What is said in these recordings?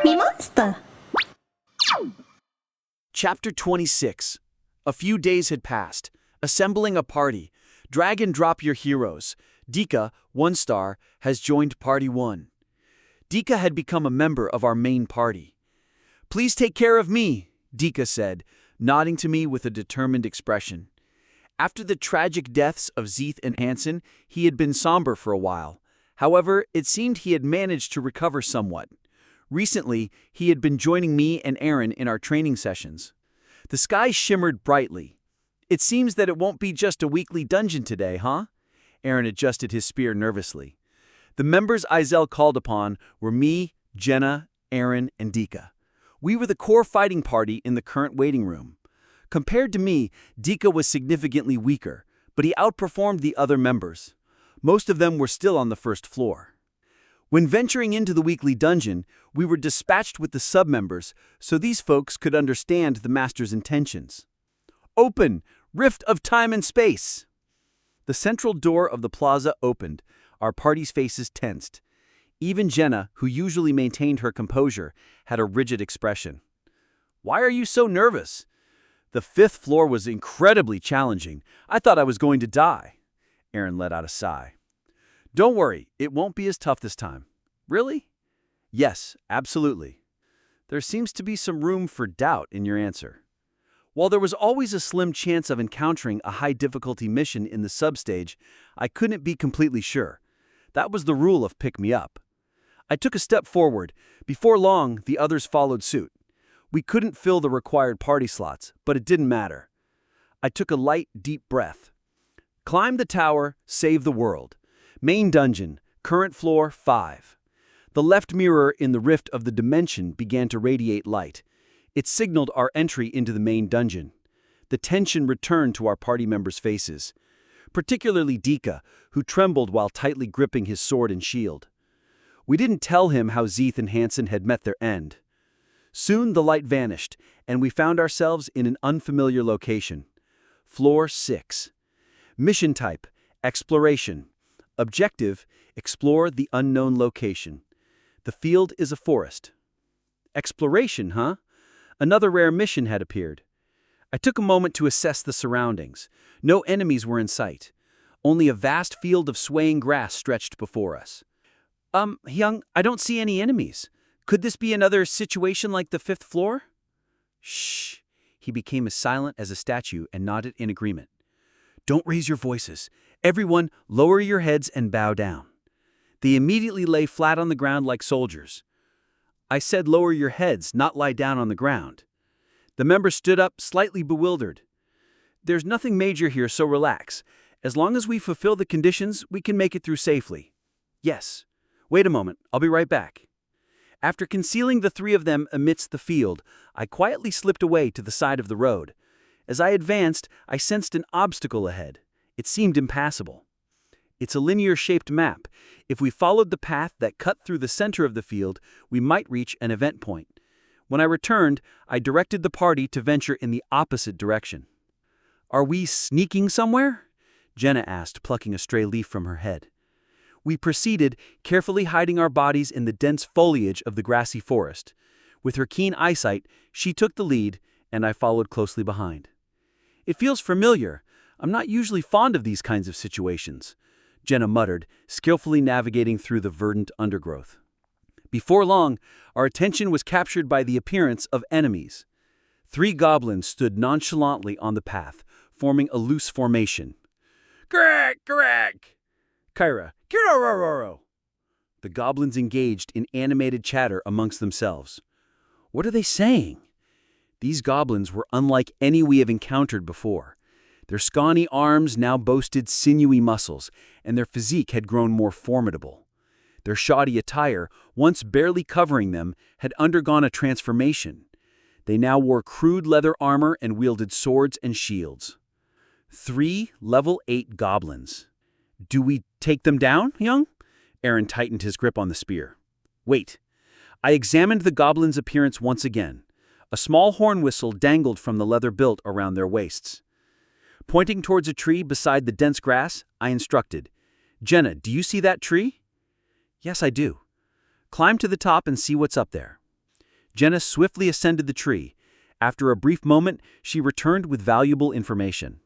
MeMonster. Chapter 26. A few days had passed. Assembling a party. Drag and drop your heroes. Dika, 1 star, has joined Party 1. Dika had become a member of our main party. "Please take care of me," Dika said, nodding to me with a determined expression. After the tragic deaths of Zeeth and Hansen, he had been somber for a while. However, it seemed he had managed to recover somewhat. Recently, he had been joining me and Aaron in our training sessions. The sky shimmered brightly. "It seems that it won't be just a weekly dungeon today, huh?" Aaron adjusted his spear nervously. The members Izel called upon were me, Jenna, Aaron, and Dika. We were the core fighting party in the current waiting room. Compared to me, Dika was significantly weaker, but he outperformed the other members. Most of them were still on the first floor. When venturing into the weekly dungeon, we were dispatched with the sub-members so these folks could understand the master's intentions. "Open! Rift of time and space!" The central door of the plaza opened, our party's faces tensed. Even Jenna, who usually maintained her composure, had a rigid expression. "Why are you so nervous?" "The 5th floor was incredibly challenging. I thought I was going to die." Aaron let out a sigh. "Don't worry, it won't be as tough this time." "Really?" "Yes, absolutely." There seems to be some room for doubt in your answer. While there was always a slim chance of encountering a high-difficulty mission in the substage, I couldn't be completely sure. That was the rule of Pick Me Up. I took a step forward. Before long, the others followed suit. We couldn't fill the required party slots, but it didn't matter. I took a light, deep breath. Climb the tower, save the world. Main dungeon, current floor 5. The left mirror in the rift of the dimension began to radiate light. It signaled our entry into the main dungeon. The tension returned to our party members' faces, particularly Dika, who trembled while tightly gripping his sword and shield. We didn't tell him how Zeeth and Hansen had met their end. Soon the light vanished, and we found ourselves in an unfamiliar location. Floor 6. Mission type, exploration. Objective, explore the unknown location. The field is a forest. Exploration, huh? Another rare mission had appeared. I took a moment to assess the surroundings. No enemies were in sight. Only a vast field of swaying grass stretched before us. Hyung, I don't see any enemies. Could this be another situation like the 5th floor?" "Shh." He became as silent as a statue and nodded in agreement. "Don't raise your voices. Everyone, lower your heads and bow down." They immediately lay flat on the ground like soldiers. I said lower your heads, not lie down on the ground. The members stood up, slightly bewildered. "There's nothing major here, so relax. As long as we fulfill the conditions, we can make it through safely." "Yes. Wait a moment, I'll be right back." After concealing the 3 of them amidst the field, I quietly slipped away to the side of the road. As I advanced, I sensed an obstacle ahead. It seemed impassable. It's a linear-shaped map. If we followed the path that cut through the center of the field, we might reach an event point. When I returned, I directed the party to venture in the opposite direction. "Are we sneaking somewhere?" Jenna asked, plucking a stray leaf from her head. We proceeded, carefully hiding our bodies in the dense foliage of the grassy forest. With her keen eyesight, she took the lead, and I followed closely behind. "It feels familiar. I'm not usually fond of these kinds of situations," Jenna muttered, skillfully navigating through the verdant undergrowth. Before long, our attention was captured by the appearance of enemies. 3 goblins stood nonchalantly on the path, forming a loose formation. "Greg! Greg! Kyra! Kirororo!" The goblins engaged in animated chatter amongst themselves. What are they saying? These goblins were unlike any we have encountered before. Their scrawny arms now boasted sinewy muscles, and their physique had grown more formidable. Their shoddy attire, once barely covering them, had undergone a transformation. They now wore crude leather armor and wielded swords and shields. 3 level 8 goblins. "Do we take them down, Young?" Aaron tightened his grip on the spear. "Wait." I examined the goblins' appearance once again. A small horn whistle dangled from the leather belt around their waists. Pointing towards a tree beside the dense grass, I instructed, "Jenna, do you see that tree?" "Yes, I do." "Climb to the top and see what's up there." Jenna swiftly ascended the tree. After a brief moment, she returned with valuable information.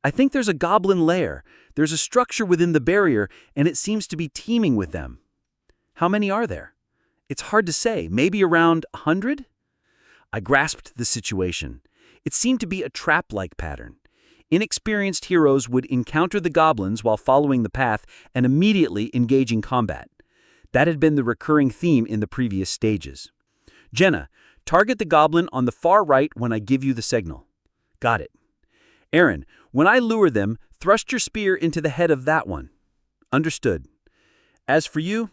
I think there's a goblin lair. There's a structure within the barrier, and it seems to be teeming with them. How many are there? It's hard to say, maybe around 100? I grasped the situation. It seemed to be a trap-like pattern. Inexperienced heroes would encounter the goblins while following the path and immediately engage in combat. That had been the recurring theme in the previous stages. Jenna, target the goblin on the far right when I give you the signal. Got it. Aaron, when I lure them, thrust your spear into the head of that one. Understood. As for you,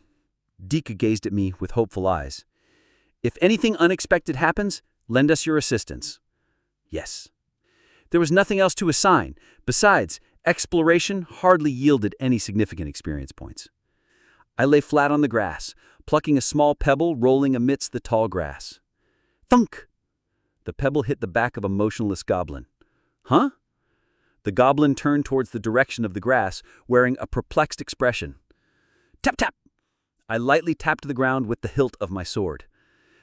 Dika gazed at me with hopeful eyes. If anything unexpected happens, lend us your assistance. Yes. There was nothing else to assign. Besides, exploration hardly yielded any significant experience points. I lay flat on the grass, plucking a small pebble rolling amidst the tall grass. Thunk! The pebble hit the back of a motionless goblin. Huh? The goblin turned towards the direction of the grass, wearing a perplexed expression. Tap, tap! I lightly tapped the ground with the hilt of my sword.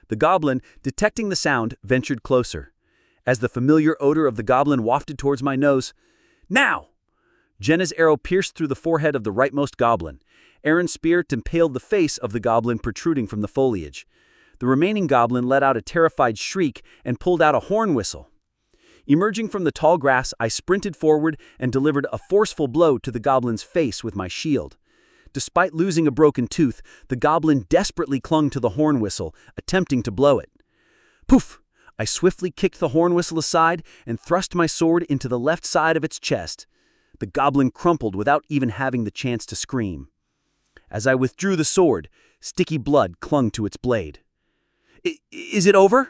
The goblin, detecting the sound, ventured closer. As the familiar odor of the goblin wafted towards my nose, now! Jenna's arrow pierced through the forehead of the rightmost goblin. Aaron's spear impaled the face of the goblin protruding from the foliage. The remaining goblin let out a terrified shriek and pulled out a horn whistle. Emerging from the tall grass, I sprinted forward and delivered a forceful blow to the goblin's face with my shield. Despite losing a broken tooth, the goblin desperately clung to the horn whistle, attempting to blow it. Poof! I swiftly kicked the horn whistle aside and thrust my sword into the left side of its chest. The goblin crumpled without even having the chance to scream. As I withdrew the sword, sticky blood clung to its blade. Is it over?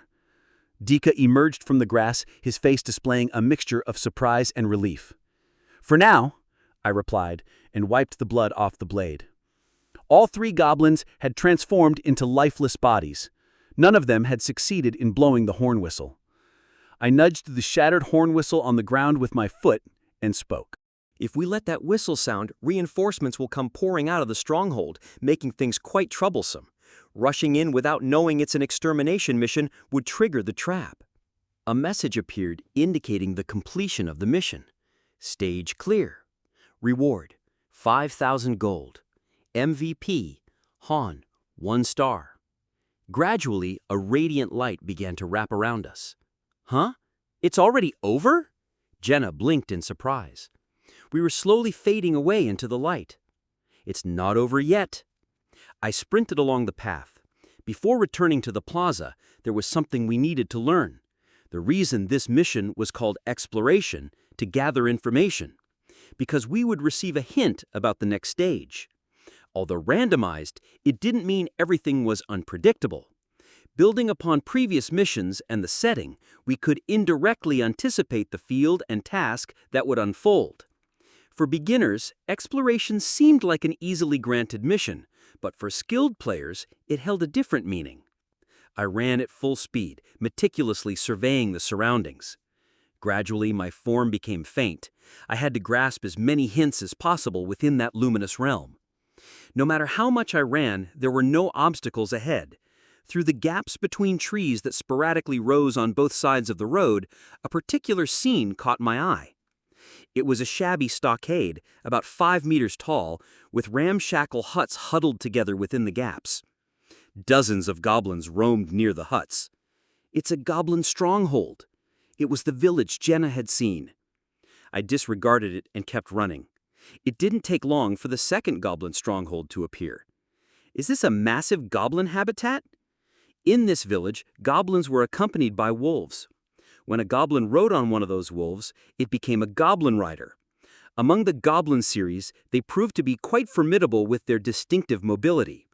Dika emerged from the grass, his face displaying a mixture of surprise and relief. For now, I replied, and wiped the blood off the blade. All 3 goblins had transformed into lifeless bodies. None of them had succeeded in blowing the horn whistle. I nudged the shattered horn whistle on the ground with my foot and spoke. If we let that whistle sound, reinforcements will come pouring out of the stronghold, making things quite troublesome. Rushing in without knowing it's an extermination mission would trigger the trap. A message appeared indicating the completion of the mission. Stage clear. Reward, 5,000 gold. MVP, Han, 1 star. Gradually, a radiant light began to wrap around us. Huh? It's already over? Jenna blinked in surprise. We were slowly fading away into the light. It's not over yet. I sprinted along the path. Before returning to the plaza, there was something we needed to learn. The reason this mission was called Exploration, to gather information. Because we would receive a hint about the next stage. Although randomized, it didn't mean everything was unpredictable. Building upon previous missions and the setting, we could indirectly anticipate the field and task that would unfold. For beginners, exploration seemed like an easily granted mission, but for skilled players, it held a different meaning. I ran at full speed, meticulously surveying the surroundings. Gradually, my form became faint. I had to grasp as many hints as possible within that luminous realm. No matter how much I ran, there were no obstacles ahead. Through the gaps between trees that sporadically rose on both sides of the road, a particular scene caught my eye. It was a shabby stockade, about 5 meters tall, with ramshackle huts huddled together within the gaps. Dozens of goblins roamed near the huts. It's a goblin stronghold. It was the village Jenna had seen. I disregarded it and kept running. It didn't take long for the second goblin stronghold to appear. Is this a massive goblin habitat? In this village, goblins were accompanied by wolves. When a goblin rode on one of those wolves, it became a goblin rider. Among the goblin series, they proved to be quite formidable with their distinctive mobility.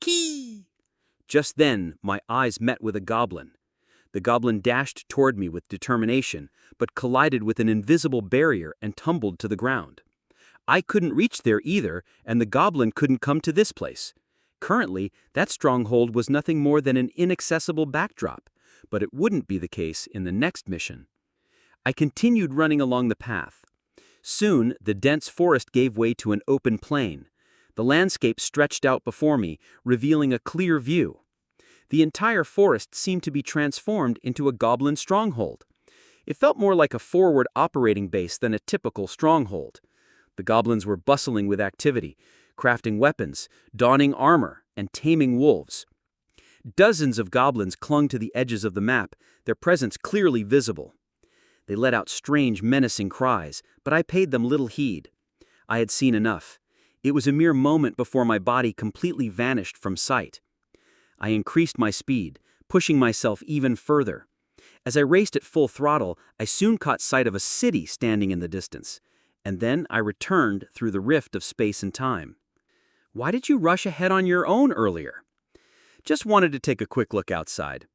Kee! Just then, my eyes met with a goblin. The goblin dashed toward me with determination, but collided with an invisible barrier and tumbled to the ground. I couldn't reach there either, and the goblin couldn't come to this place. Currently, that stronghold was nothing more than an inaccessible backdrop, but it wouldn't be the case in the next mission. I continued running along the path. Soon, the dense forest gave way to an open plain. The landscape stretched out before me, revealing a clear view. The entire forest seemed to be transformed into a goblin stronghold. It felt more like a forward operating base than a typical stronghold. The goblins were bustling with activity, crafting weapons, donning armor, and taming wolves. Dozens of goblins clung to the edges of the map, their presence clearly visible. They let out strange, menacing cries, but I paid them little heed. I had seen enough. It was a mere moment before my body completely vanished from sight. I increased my speed, pushing myself even further. As I raced at full throttle, I soon caught sight of a city standing in the distance. And then I returned through the rift of space and time. Why did you rush ahead on your own earlier? Just wanted to take a quick look outside.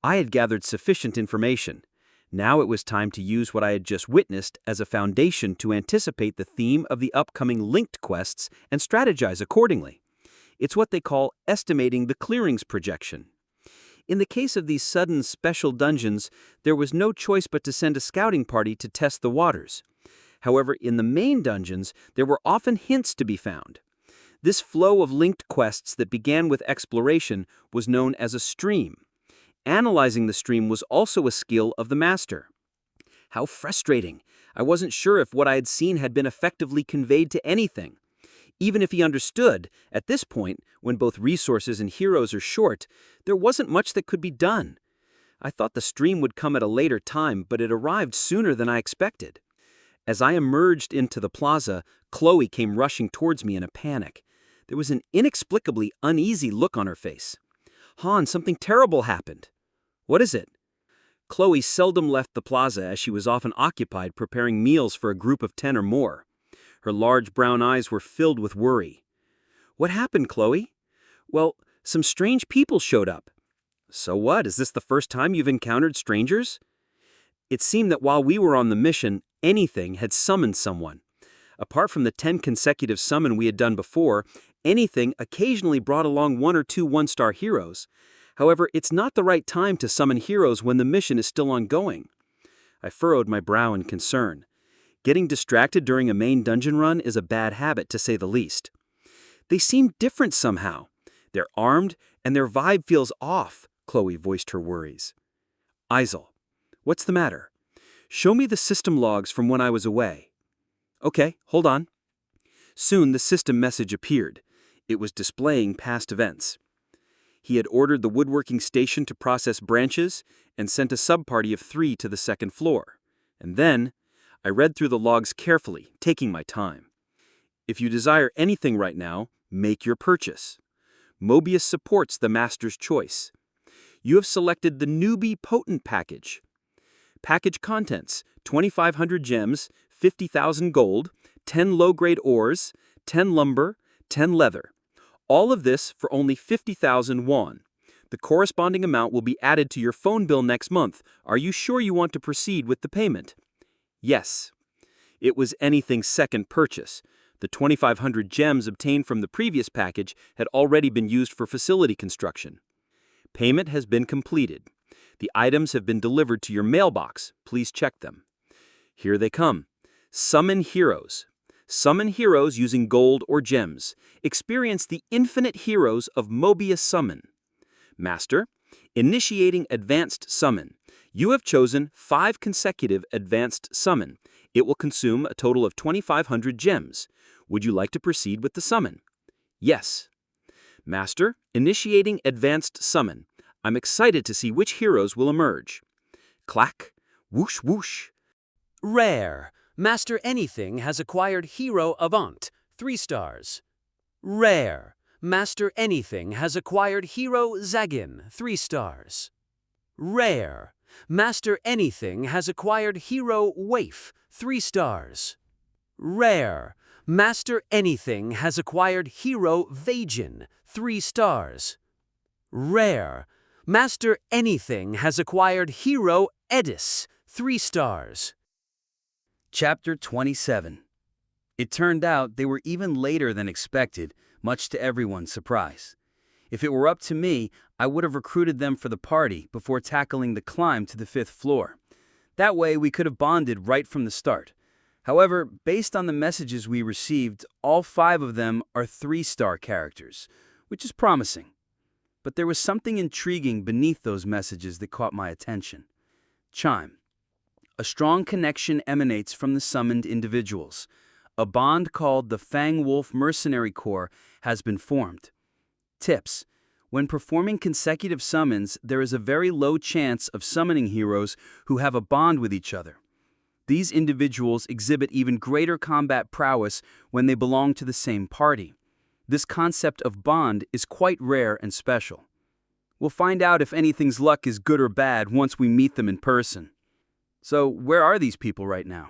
I had gathered sufficient information. Now it was time to use what I had just witnessed as a foundation to anticipate the theme of the upcoming linked quests and strategize accordingly. It's what they call estimating the clearings projection. In the case of these sudden special dungeons, there was no choice but to send a scouting party to test the waters. However, in the main dungeons, there were often hints to be found. This flow of linked quests that began with exploration was known as a stream. Analyzing the stream was also a skill of the master. How frustrating! I wasn't sure if what I had seen had been effectively conveyed to anything. Even if he understood, at this point, when both resources and heroes are short, there wasn't much that could be done. I thought the stream would come at a later time, but it arrived sooner than I expected. As I emerged into the plaza, Chloe came rushing towards me in a panic. There was an inexplicably uneasy look on her face. Han, something terrible happened. What is it? Chloe seldom left the plaza as she was often occupied preparing meals for a group of 10 or more. Her large brown eyes were filled with worry. What happened, Chloe? Well, some strange people showed up. So what? Is this the first time you've encountered strangers? It seemed that while we were on the mission, anything had summoned someone. Apart from the 10 consecutive summon we had done before, anything occasionally brought along 1 or 2 one-star heroes. However, it's not the right time to summon heroes when the mission is still ongoing. I furrowed my brow in concern. Getting distracted during a main dungeon run is a bad habit, to say the least. They seem different somehow. They're armed, and their vibe feels off, Chloe voiced her worries. Isel, what's the matter? Show me the system logs from when I was away. Okay, hold on. Soon the system message appeared. It was displaying past events. He had ordered the woodworking station to process branches and sent a sub-party of 3 to the 2nd floor. And then, I read through the logs carefully, taking my time. If you desire anything right now, make your purchase. Mobius supports the Master's choice. You have selected the Newbie Potent Package. Package contents: 2,500 gems, 50,000 gold, 10 low-grade ores, 10 lumber, 10 leather. All of this for only 50,000 won. The corresponding amount will be added to your phone bill next month. Are you sure you want to proceed with the payment? Yes. It was anything's second purchase. The 2,500 gems obtained from the previous package had already been used for facility construction. Payment has been completed. The items have been delivered to your mailbox. Please check them. Here they come. Summon heroes. Summon heroes using gold or gems. Experience the infinite heroes of Mobius Summon. Master, initiating Advanced Summon. You have chosen 5 consecutive Advanced Summon. It will consume a total of 2,500 gems. Would you like to proceed with the summon? Yes. Master, initiating Advanced Summon. I'm excited to see which heroes will emerge. Clack, whoosh whoosh. Rare. Master Anything has acquired Hero Avant, 3 stars. Rare. Master Anything has acquired Hero Zagin, 3 stars. Rare. Master Anything has acquired Hero Waif, 3 stars. Rare. Master Anything has acquired Hero Vajin, 3 stars. Rare. Master Anything has acquired Hero Edis, 3 stars. Chapter 27. It turned out they were even later than expected, much to everyone's surprise. If it were up to me, I would have recruited them for the party before tackling the climb to the 5th floor. That way we could have bonded right from the start. However, based on the messages we received, all 5 of them are 3-star characters, which is promising. but there was something intriguing beneath those messages that caught my attention. Chime. A strong connection emanates from the summoned individuals. A bond called the Fang Wolf Mercenary Corps has been formed. Tips. When performing consecutive summons, there is a very low chance of summoning heroes who have a bond with each other. These individuals exhibit even greater combat prowess when they belong to the same party. This concept of bond is quite rare and special. We'll find out if anything's luck is good or bad once we meet them in person. So, where are these people right now?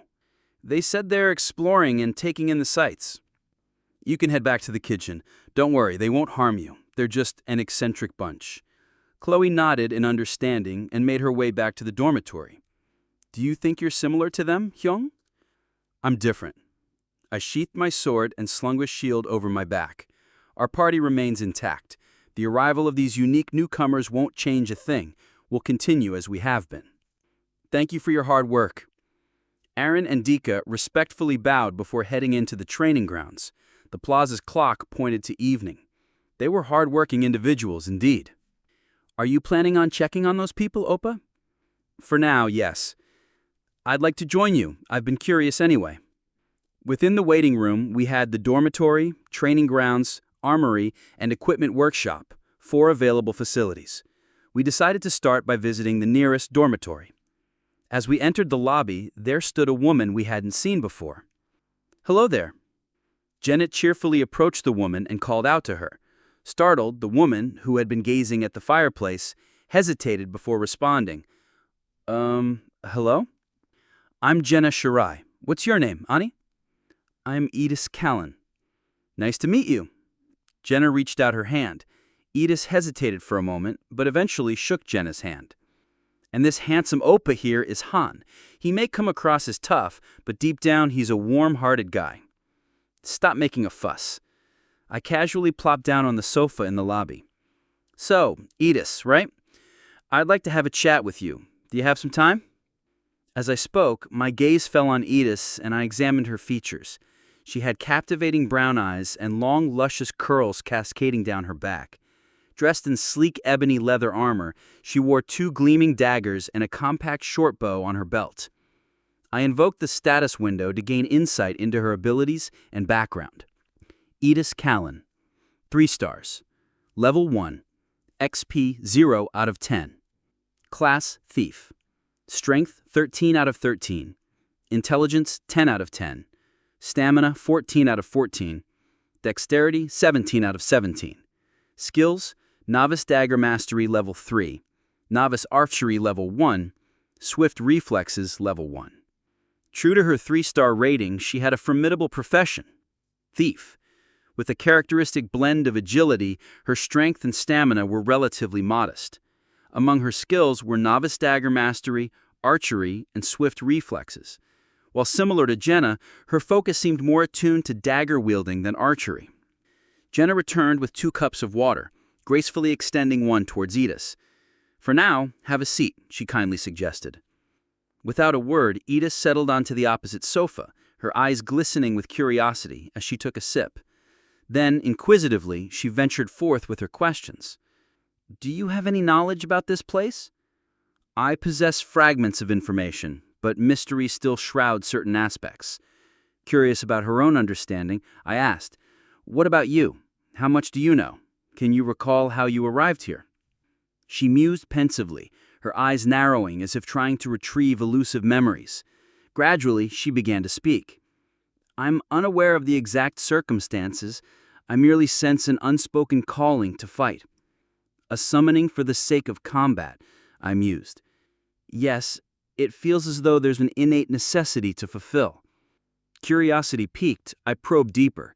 They said they're exploring and taking in the sights. You can head back to the kitchen. Don't worry, they won't harm you. They're just an eccentric bunch. Chloe nodded in understanding and made her way back to the dormitory. Do you think you're similar to them, Hyung? I'm different. I sheathed my sword and slung a shield over my back. Our party remains intact. The arrival of these unique newcomers won't change a thing. We'll continue as we have been. Thank you for your hard work. Aaron and Dika respectfully bowed before heading into the training grounds. The plaza's clock pointed to evening. They were hard-working individuals indeed. Are you planning on checking on those people, Oppa? For now, yes. I'd like to join you. I've been curious anyway. Within the waiting room, we had the dormitory, training grounds, armory, and equipment workshop, 4 available facilities. We decided to start by visiting the nearest dormitory. As we entered the lobby, there stood a woman we hadn't seen before. Hello there. Janet cheerfully approached the woman and called out to her. Startled, the woman, who had been gazing at the fireplace, hesitated before responding. Hello? I'm Jenna Shirai. What's your name, Ani? I'm Edis Callan. Nice to meet you. Jenna reached out her hand. Edis hesitated for a moment, but eventually shook Jenna's hand. And this handsome Oppa here is Han. He may come across as tough, but deep down he's a warm-hearted guy. Stop making a fuss. I casually plopped down on the sofa in the lobby. So, Edis, right? I'd like to have a chat with you. Do you have some time? As I spoke, my gaze fell on Edis and I examined her features. She had captivating brown eyes and long, luscious curls cascading down her back. Dressed in sleek ebony leather armor, she wore 2 gleaming daggers and a compact short bow on her belt. I invoked the status window to gain insight into her abilities and background. Edis Callan, 3 stars. Level 1, XP 0 out of 10. Class Thief. Strength 13 out of 13. Intelligence 10 out of 10. Stamina 14 out of 14. Dexterity 17 out of 17. Skills: Novice Dagger Mastery Level 3, Novice Archery Level 1, Swift Reflexes Level 1. True to her 3-star rating, she had a formidable profession: thief. With a characteristic blend of agility, her strength and stamina were relatively modest. Among her skills were Novice Dagger Mastery, Archery, and Swift Reflexes. While similar to Jenna, her focus seemed more attuned to dagger wielding than archery. Jenna returned with 2 cups of water, gracefully extending one towards Edis. For now, have a seat, she kindly suggested. Without a word, Edis settled onto the opposite sofa, her eyes glistening with curiosity as she took a sip. Then, inquisitively, she ventured forth with her questions. Do you have any knowledge about this place? I possess fragments of information, but mystery still shrouds certain aspects. Curious about her own understanding, I asked, What about you? How much do you know? Can you recall how you arrived here? She mused pensively, her eyes narrowing as if trying to retrieve elusive memories. Gradually, she began to speak. I'm unaware of the exact circumstances. I merely sense an unspoken calling to fight. A summoning for the sake of combat, I mused. Yes, it feels as though there's an innate necessity to fulfill. Curiosity piqued, I probed deeper.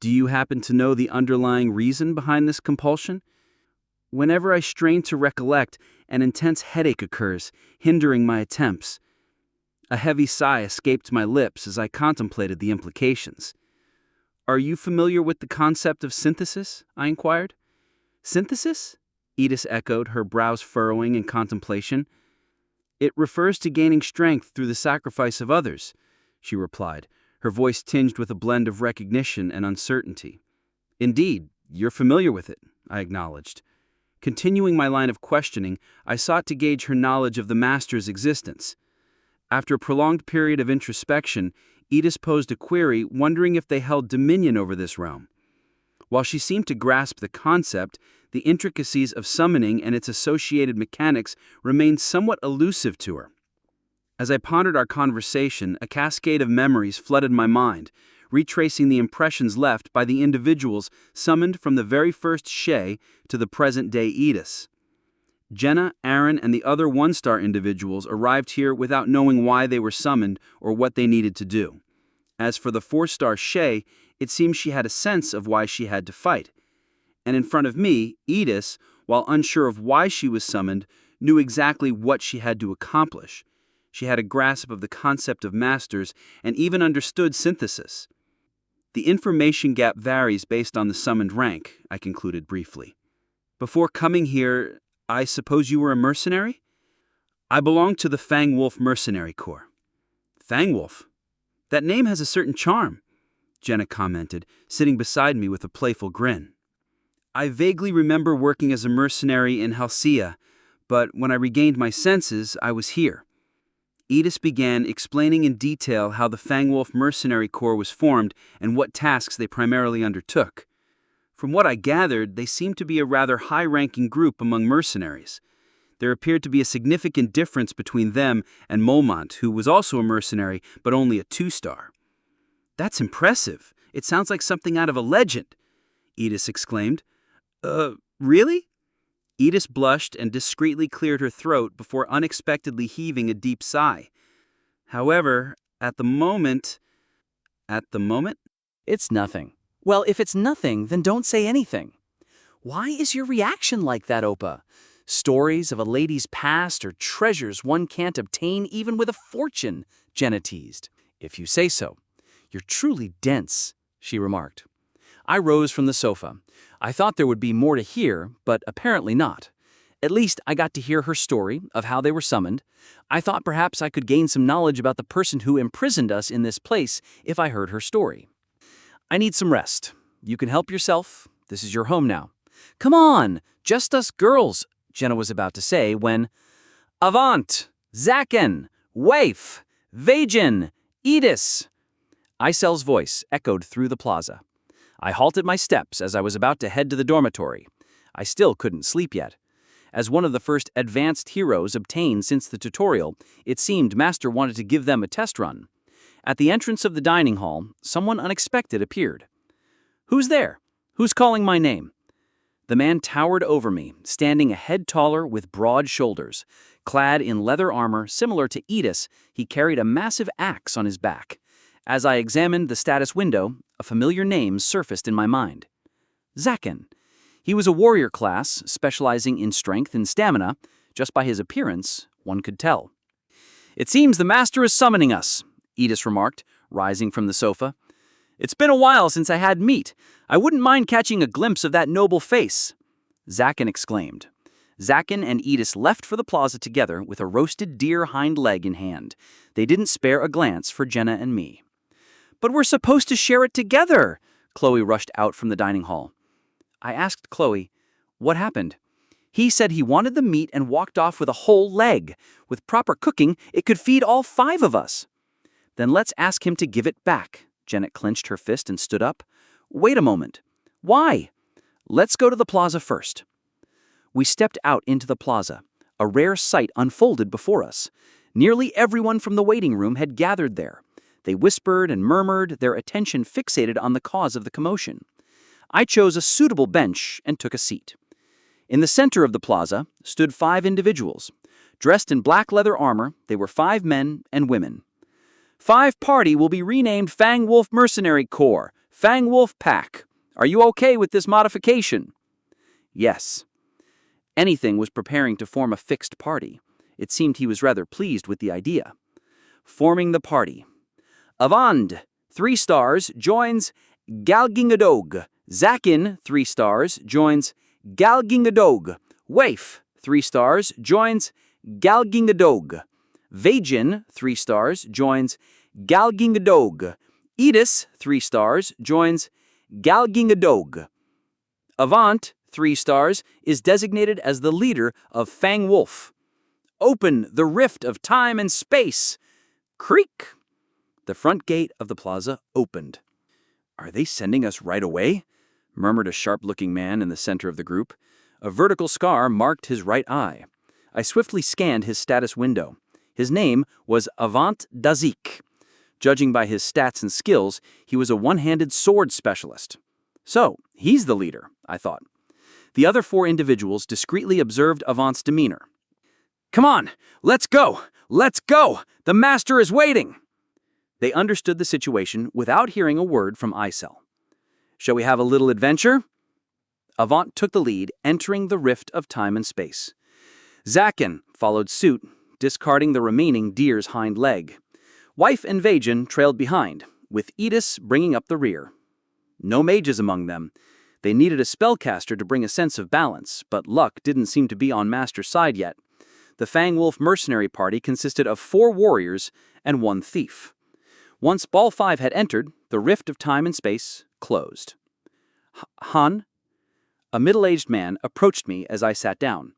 Do you happen to know the underlying reason behind this compulsion? Whenever I strain to recollect, an intense headache occurs, hindering my attempts. A heavy sigh escaped my lips as I contemplated the implications. Are you familiar with the concept of synthesis? I inquired. Synthesis? Edis echoed, her brows furrowing in contemplation. It refers to gaining strength through the sacrifice of others, she replied, her voice tinged with a blend of recognition and uncertainty. Indeed, you're familiar with it, I acknowledged. Continuing my line of questioning, I sought to gauge her knowledge of the Master's existence. After a prolonged period of introspection, Edith posed a query, wondering if they held dominion over this realm. While she seemed to grasp the concept, the intricacies of summoning and its associated mechanics remained somewhat elusive to her. As I pondered our conversation, a cascade of memories flooded my mind, retracing the impressions left by the individuals summoned from the very first Shay to the present-day Edith. Jenna, Aaron, and the other one-star individuals arrived here without knowing why they were summoned or what they needed to do. As for the four-star Shay, it seemed she had a sense of why she had to fight. And in front of me, Edith, while unsure of why she was summoned, knew exactly what she had to accomplish. She had a grasp of the concept of masters and even understood synthesis. The information gap varies based on the summoned rank, I concluded briefly. Before coming here, I suppose you were a mercenary? I belong to the Fang Wolf Mercenary Corps. Fang Wolf? That name has a certain charm, Jenna commented, sitting beside me with a playful grin. I vaguely remember working as a mercenary in Halcyon, but when I regained my senses, I was here. Edith began explaining in detail how the Fang Wolf Mercenary Corps was formed and what tasks they primarily undertook. From what I gathered, they seemed to be a rather high-ranking group among mercenaries. There appeared to be a significant difference between them and Molmont, who was also a mercenary, but only a 2-star. That's impressive. It sounds like something out of a legend, Edith exclaimed. Really? Edith blushed and discreetly cleared her throat before unexpectedly heaving a deep sigh. However, at the moment... It's nothing. Well, if it's nothing, then don't say anything. Why is your reaction like that, Oppa? Stories of a lady's past or treasures one can't obtain even with a fortune, Jenna teased. If you say so. You're truly dense, she remarked. I rose from the sofa. I thought there would be more to hear, but apparently not. At least I got to hear her story of how they were summoned. I thought perhaps I could gain some knowledge about the person who imprisoned us in this place if I heard her story. I need some rest. You can help yourself. This is your home now. Come on, just us girls, Jenna was about to say when... Avant! Zaken! Waif! Vajin! Edis! Isel's voice echoed through the plaza. I halted my steps as I was about to head to the dormitory. I still couldn't sleep yet. As one of the first advanced heroes obtained since the tutorial, it seemed Master wanted to give them a test run. At the entrance of the dining hall, someone unexpected appeared. Who's there? Who's calling my name? The man towered over me, standing a head taller with broad shoulders. Clad in leather armor similar to Edis, he carried a massive axe on his back. As I examined the status window, a familiar name surfaced in my mind. Zaken. He was a warrior class, specializing in strength and stamina. Just by his appearance, one could tell. It seems the master is summoning us, Edis remarked, rising from the sofa. It's been a while since I had meat. I wouldn't mind catching a glimpse of that noble face. Zaken exclaimed. Zaken and Edis left for the plaza together with a roasted deer hind leg in hand. They didn't spare a glance for Jenna and me. But we're supposed to share it together, Chloe rushed out from the dining hall. I asked Chloe, what happened? He said he wanted the meat and walked off with a whole leg. With proper cooking, it could feed all 5 of us. Then let's ask him to give it back. Janet clenched her fist and stood up. Wait a moment. Why? Let's go to the plaza first. We stepped out into the plaza. A rare sight unfolded before us. Nearly everyone from the waiting room had gathered there. They whispered and murmured, their attention fixated on the cause of the commotion. I chose a suitable bench and took a seat. In the center of the plaza stood 5 individuals. Dressed in black leather armor, they were 5 men and women. 5 party will be renamed Fang Wolf Mercenary Corps, Fang Wolf Pack. Are you okay with this modification? Yes. Anything was preparing to form a fixed party. It seemed he was rather pleased with the idea. Forming the party. Avand, 3 stars, joins Galgingadog. Zakin, 3 stars, joins Galgingadog. Waif, 3 stars, joins Galgingadog. Vajin, 3 stars, joins Galgingadog. Edis, 3 stars, joins Galgingadog. Avant, 3 stars, is designated as the leader of Fang Wolf. Open the rift of time and space. Creak! The front gate of the plaza opened. Are they sending us right away? Murmured a sharp-looking man in the center of the group. A vertical scar marked his right eye. I swiftly scanned his status window. His name was Avant Dazik. Judging by his stats and skills, he was a one-handed sword specialist. So, he's the leader, I thought. The other 4 individuals discreetly observed Avant's demeanor. Come on, let's go! Let's go! The master is waiting! They understood the situation without hearing a word from Isel. Shall we have a little adventure? Avant took the lead, entering the rift of time and space. Zakin followed suit, discarding the remaining deer's hind leg. Wife and Vajan trailed behind, with Edis bringing up the rear. No mages among them. They needed a spellcaster to bring a sense of balance, but luck didn't seem to be on Master's side yet. The Fang Wolf mercenary party consisted of 4 warriors and 1 thief. Once Ball 5 had entered, the rift of time and space closed. Han? A middle-aged man approached me as I sat down.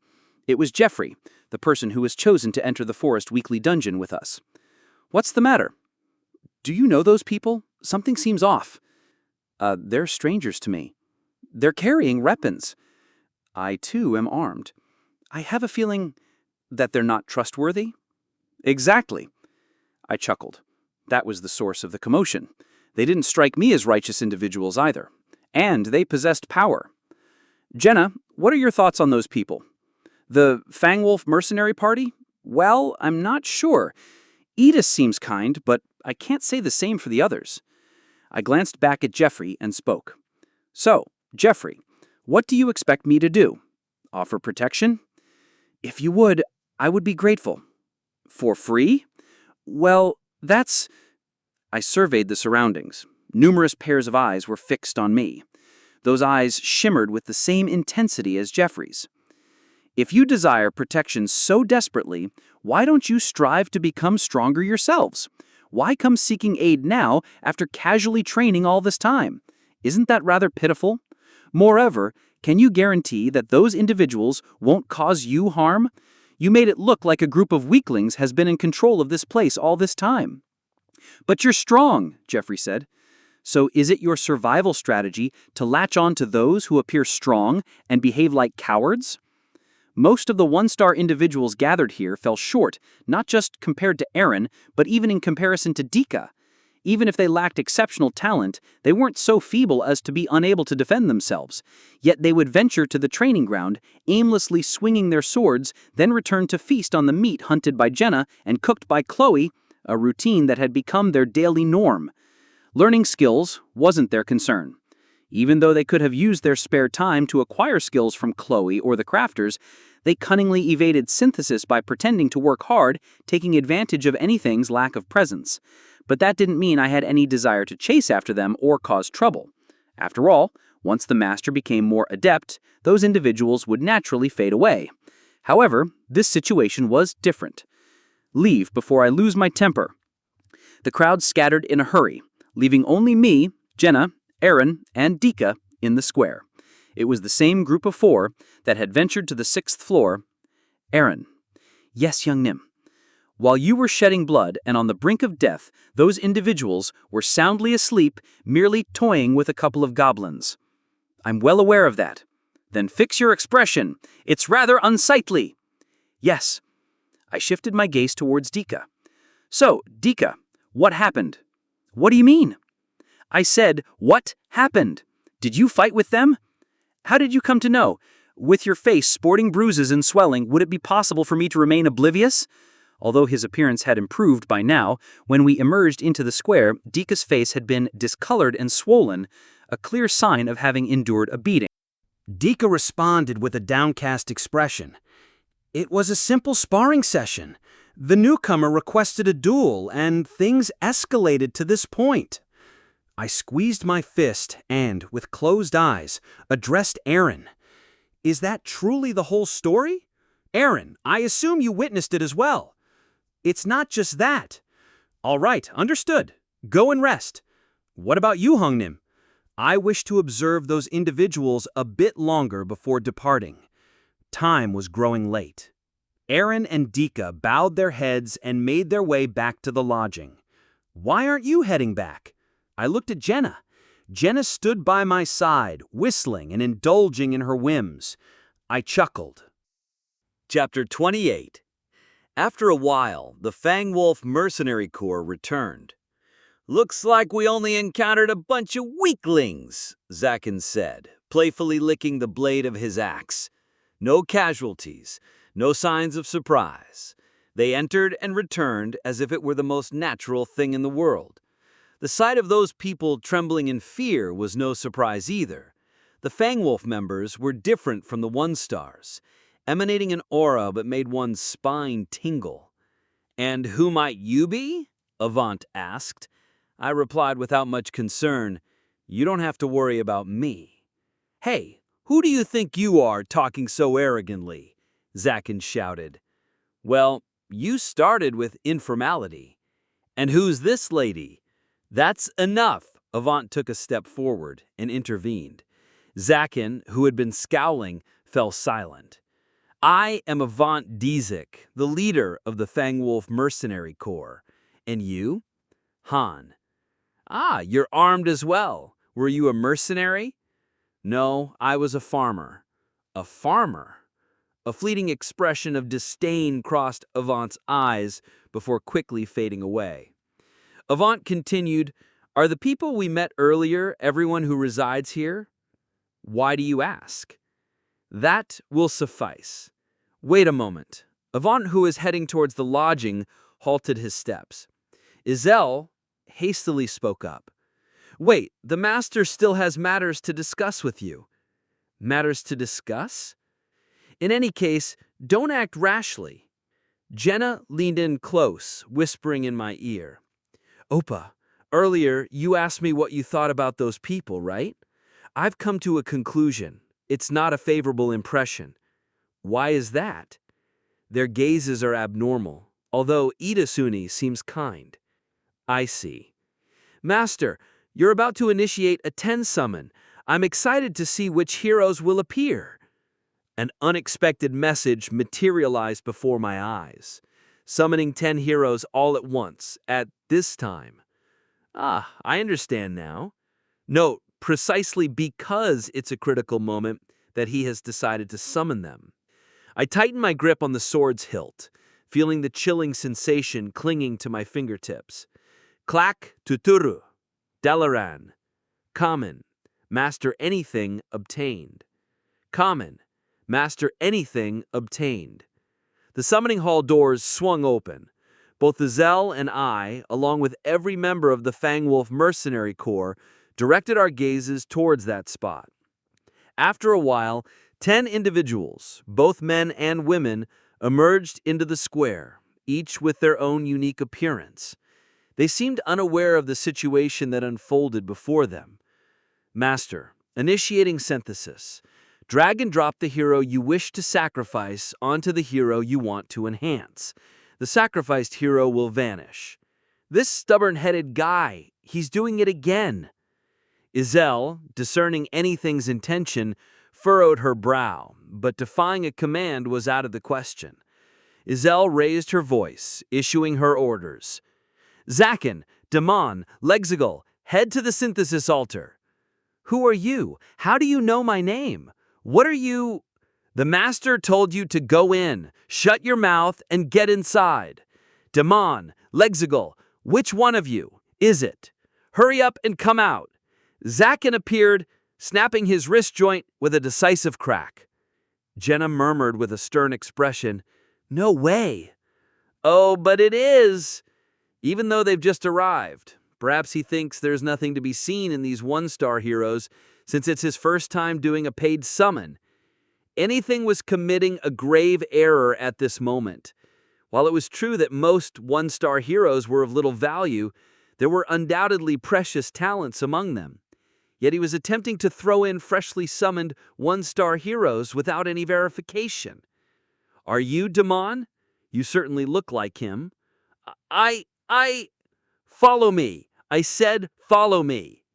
It was Jeffrey, the person who was chosen to enter the forest weekly dungeon with us. What's the matter? Do you know those people? Something seems off. They're strangers to me. They're carrying weapons. I, too, am armed. I have a feeling that they're not trustworthy. Exactly. I chuckled. That was the source of the commotion. They didn't strike me as righteous individuals either. And they possessed power. Jenna, what are your thoughts on those people? The Fang Wolf mercenary party? Well, I'm not sure. Edis seems kind, but I can't say the same for the others. I glanced back at Jeffrey and spoke. So, Jeffrey, what do you expect me to do? Offer protection? If you would, I would be grateful. For free? Well, that's... I surveyed the surroundings. Numerous pairs of eyes were fixed on me. Those eyes shimmered with the same intensity as Jeffrey's. If you desire protection so desperately, why don't you strive to become stronger yourselves? Why come seeking aid now after casually training all this time? Isn't that rather pitiful? Moreover, can you guarantee that those individuals won't cause you harm? You made it look like a group of weaklings has been in control of this place all this time. But you're strong, Jeffrey said. So is it your survival strategy to latch on to those who appear strong and behave like cowards? Most of the 1-star individuals gathered here fell short, not just compared to Aaron, but even in comparison to Dika. Even if they lacked exceptional talent, they weren't so feeble as to be unable to defend themselves. Yet they would venture to the training ground, aimlessly swinging their swords, then return to feast on the meat hunted by Jenna and cooked by Chloe, a routine that had become their daily norm. Learning skills wasn't their concern. Even though they could have used their spare time to acquire skills from Chloe or the crafters, they cunningly evaded synthesis by pretending to work hard, taking advantage of anything's lack of presence. But that didn't mean I had any desire to chase after them or cause trouble. After all, once the master became more adept, those individuals would naturally fade away. However, this situation was different. Leave before I lose my temper. The crowd scattered in a hurry, leaving only me, Jenna, Aaron, and Dika in the square. It was the same group of 4 that had ventured to the 6th floor. Aaron. Yes, young Nim. While you were shedding blood and on the brink of death, those individuals were soundly asleep, merely toying with a couple of goblins. I'm well aware of that. Then fix your expression. It's rather unsightly. Yes. I shifted my gaze towards Dika. So, Dika, what happened? What do you mean? I said, what happened? Did you fight with them? How did you come to know? With your face sporting bruises and swelling, would it be possible for me to remain oblivious? Although his appearance had improved by now, when we emerged into the square, Dika's face had been discolored and swollen, a clear sign of having endured a beating. Dika responded with a downcast expression. It was a simple sparring session. The newcomer requested a duel, and things escalated to this point. I squeezed my fist and, with closed eyes, addressed Aaron. Is that truly the whole story? Aaron, I assume you witnessed it as well. It's not just that. All right, understood. Go and rest. What about you, Hungnim? I wish to observe those individuals a bit longer before departing. Time was growing late. Aaron and Dika bowed their heads and made their way back to the lodging. Why aren't you heading back? I looked at Jenna. Jenna stood by my side, whistling and indulging in her whims. I chuckled. Chapter 28. After a while, the Fangwolf Mercenary Corps returned. "Looks like we only encountered a bunch of weaklings," Zakin said, playfully licking the blade of his axe. "No casualties, no signs of surprise. They entered and returned as if it were the most natural thing in the world. The sight of those people trembling in fear was no surprise either. The Fangwolf members were different from the One-Stars, emanating an aura that made one's spine tingle. "And who might you be?" Avant asked. I replied without much concern, "You don't have to worry about me." "Hey, who do you think you are talking so arrogantly?" Zakin shouted. "Well, you started with informality. And who's this lady?" "That's enough." Avant took a step forward and intervened. Zakin, who had been scowling, fell silent. "I am Avant Dizik, the leader of the Fangwolf Mercenary Corps. And you?" "Han." "Ah, you're armed as well. Were you a mercenary?" "No, I was a farmer." "A farmer?" A fleeting expression of disdain crossed Avant's eyes before quickly fading away. Avant continued, "Are the people we met earlier everyone who resides here?" "Why do you ask?" "That will suffice. Wait a moment." Avant, who was heading towards the lodging, halted his steps. Izel hastily spoke up. "Wait, the master still has matters to discuss with you." "Matters to discuss?" "In any case, don't act rashly." Jenna leaned in close, whispering in my ear. "Oppa, earlier you asked me what you thought about those people, right? I've come to a conclusion. It's not a favorable impression." "Why is that?" "Their gazes are abnormal, although Idasuni seems kind." "I see." "Master, you're about to initiate a 10 summon. I'm excited to see which heroes will appear." An unexpected message materialized before my eyes. Summoning 10 heroes all at once, at this time. "Ah, I understand now." Note, precisely because it's a critical moment that he has decided to summon them. I tighten my grip on the sword's hilt, feeling the chilling sensation clinging to my fingertips. Clack Tuturu, Dalaran, Common, Master Anything obtained. Common, Master Anything obtained. The summoning hall doors swung open. Both Izel and I, along with every member of the Fangwolf Mercenary Corps, directed our gazes towards that spot. After a while, 10 individuals, both men and women, emerged into the square, each with their own unique appearance. They seemed unaware of the situation that unfolded before them. "Master, initiating synthesis. Drag and drop the hero you wish to sacrifice onto the hero you want to enhance. The sacrificed hero will vanish." "This stubborn-headed guy, he's doing it again." Izel, discerning anything's intention, furrowed her brow, but defying a command was out of the question. Izel raised her voice, issuing her orders. "Zakin, Damon, Lexigal, head to the synthesis altar." "Who are you? How do you know my name? What are you—" "The master told you to go in. Shut your mouth and get inside. Damon, Lexigal, which one of you is it? Hurry up and come out." Zakin appeared, snapping his wrist joint with a decisive crack. Jenna murmured with a stern expression, "No way." "Oh, but it is." Even though they've just arrived, perhaps he thinks there's nothing to be seen in these one-star heroes since it's his first time doing a paid summon. Anything was committing a grave error at this moment. While it was true that most one-star heroes were of little value, there were undoubtedly precious talents among them. Yet he was attempting to throw in freshly summoned one-star heroes without any verification. "Are you Damon? You certainly look like him." I... Follow me. I said follow me."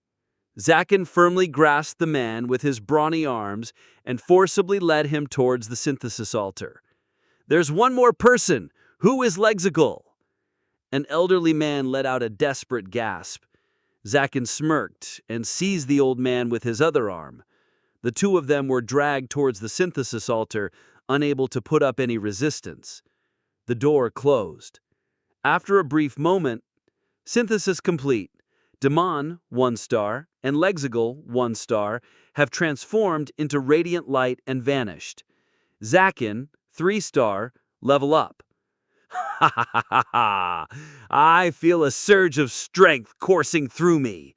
Zakin firmly grasped the man with his brawny arms and forcibly led him towards the synthesis altar. "There's one more person! Who is Lexical?" An elderly man let out a desperate gasp. Zakin smirked and seized the old man with his other arm. The two of them were dragged towards the synthesis altar, unable to put up any resistance. The door closed. After a brief moment, synthesis complete. Damon, 1 star, and Lexical, 1 star, have transformed into radiant light and vanished. Zakin, 3 star, level up. Ha ha ha ha ha! I feel a surge of strength coursing through me.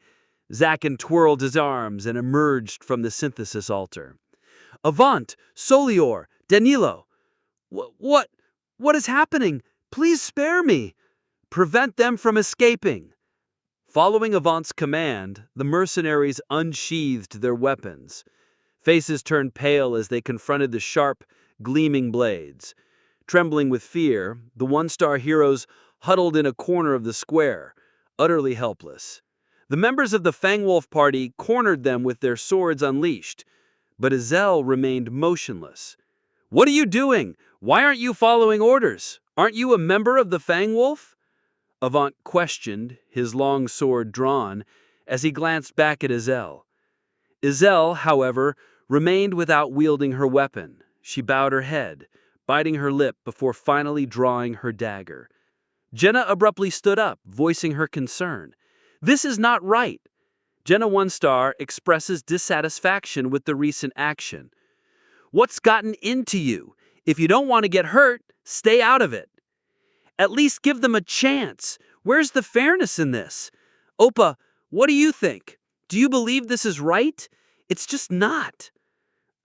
Zakin twirled his arms and emerged from the synthesis altar. Avant, Solior, Danilo! What is happening? Please spare me! Prevent them from escaping! Following Avant's command, the mercenaries unsheathed their weapons. Faces turned pale as they confronted the sharp, gleaming blades. Trembling with fear, the 1-star heroes huddled in a corner of the square, utterly helpless. The members of the Fangwolf party cornered them with their swords unleashed, but Izel remained motionless. "What are you doing? Why aren't you following orders? Aren't you a member of the Fangwolf?" Avant questioned, his long sword drawn, as he glanced back at Izel. Izel, however, remained without wielding her weapon. She bowed her head, biting her lip before finally drawing her dagger. Jenna abruptly stood up, voicing her concern. "This is not right." Jenna 1 star expresses dissatisfaction with the recent action. "What's gotten into you? If you don't want to get hurt, stay out of it. At least give them a chance. Where's the fairness in this? Oppa, what do you think? Do you believe this is right? It's just not."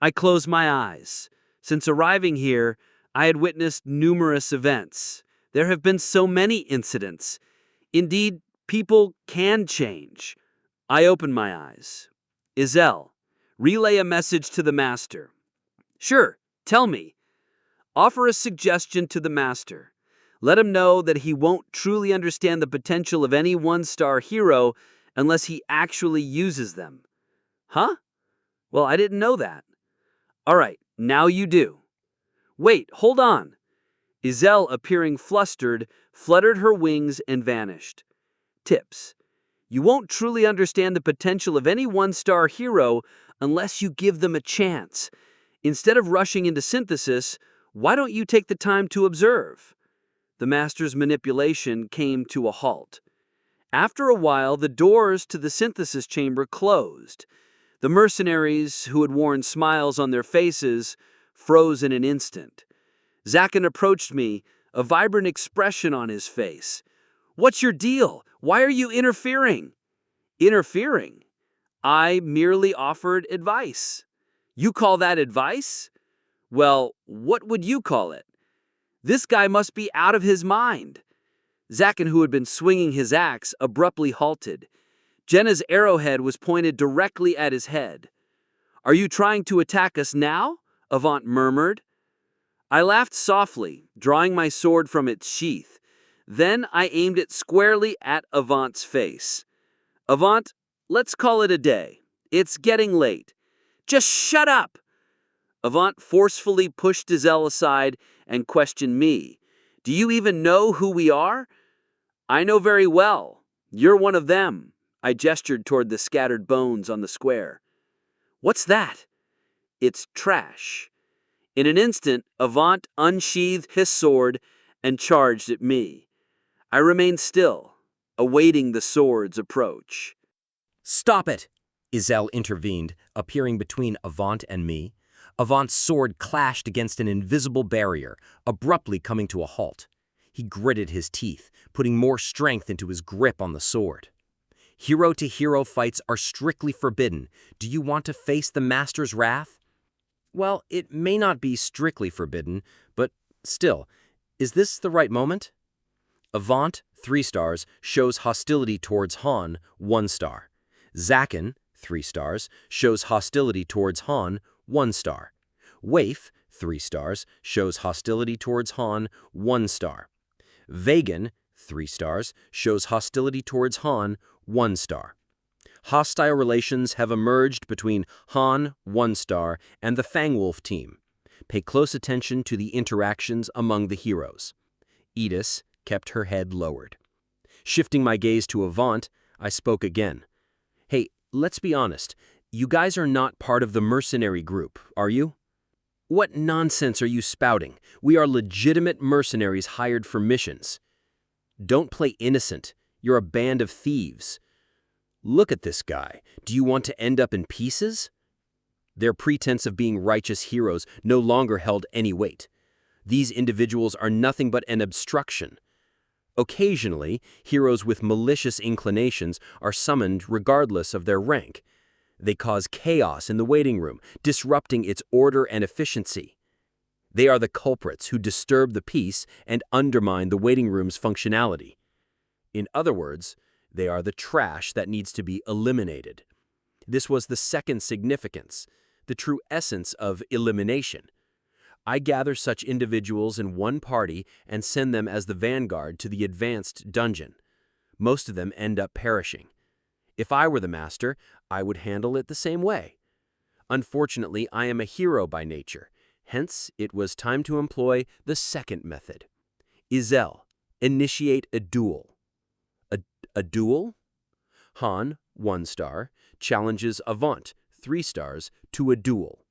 I closed my eyes. Since arriving here, I had witnessed numerous events. There have been so many incidents. Indeed, people can change. I opened my eyes. Izel, relay a message to the master. "Sure, tell me." "Offer a suggestion to the master. Let him know that he won't truly understand the potential of any 1-star hero unless he actually uses them." "Huh? Well, I didn't know that." "All right, now you do." "Wait, hold on." Izel, appearing flustered, fluttered her wings and vanished. Tips. You won't truly understand the potential of any 1-star hero unless you give them a chance. Instead of rushing into synthesis, why don't you take the time to observe? The master's manipulation came to a halt. After a while, the doors to the synthesis chamber closed. The mercenaries, who had worn smiles on their faces, froze in an instant. Zakin approached me, a vibrant expression on his face. "What's your deal? Why are you interfering?" "Interfering? I merely offered advice." "You call that advice? Well, what would you call it? This guy must be out of his mind." Zakin, who had been swinging his axe, abruptly halted. Jenna's arrowhead was pointed directly at his head. "Are you trying to attack us now?" Avant murmured. I laughed softly, drawing my sword from its sheath. Then I aimed it squarely at Avant's face. "Avant, let's call it a day. It's getting late." "Just shut up!" Avant forcefully pushed Izel aside and questioned me. "Do you even know who we are?" "I know very well. You're one of them." I gestured toward the scattered bones on the square. "What's that?" "It's trash." In an instant, Avant unsheathed his sword and charged at me. I remained still, awaiting the sword's approach. "Stop it!" Izel intervened, appearing between Avant and me. Avant's sword clashed against an invisible barrier, abruptly coming to a halt. He gritted his teeth, putting more strength into his grip on the sword. Hero-to-hero fights are strictly forbidden. Do you want to face the master's wrath? Well, it may not be strictly forbidden, but still, is this the right moment? Avant, 3 stars, shows hostility towards Han, 1 star. Zakin, 3 stars, shows hostility towards Han, 1 star. Waif, 3 stars, shows hostility towards Han, 1 star. Vegan, 3 stars, shows hostility towards Han, 1 star. Hostile relations have emerged between Han, 1-star, and the Fangwolf team. Pay close attention to the interactions among the heroes. Edis kept her head lowered. Shifting my gaze to Avant, I spoke again. Hey, let's be honest. You guys are not part of the mercenary group, are you? What nonsense are you spouting? We are legitimate mercenaries hired for missions. Don't play innocent. You're a band of thieves. Look at this guy. Do you want to end up in pieces? Their pretense of being righteous heroes no longer held any weight. These individuals are nothing but an obstruction. Occasionally, heroes with malicious inclinations are summoned regardless of their rank. They cause chaos in the waiting room, disrupting its order and efficiency. They are the culprits who disturb the peace and undermine the waiting room's functionality. In other words, they are the trash that needs to be eliminated. This was the second significance, the true essence of elimination. I gather such individuals in one party and send them as the vanguard to the advanced dungeon. Most of them end up perishing. If I were the master, I would handle it the same way. Unfortunately, I am a hero by nature. Hence, it was time to employ the second method. Izel, initiate a duel. A duel? Han, 1-star, challenges Avant, 3 stars, to a duel.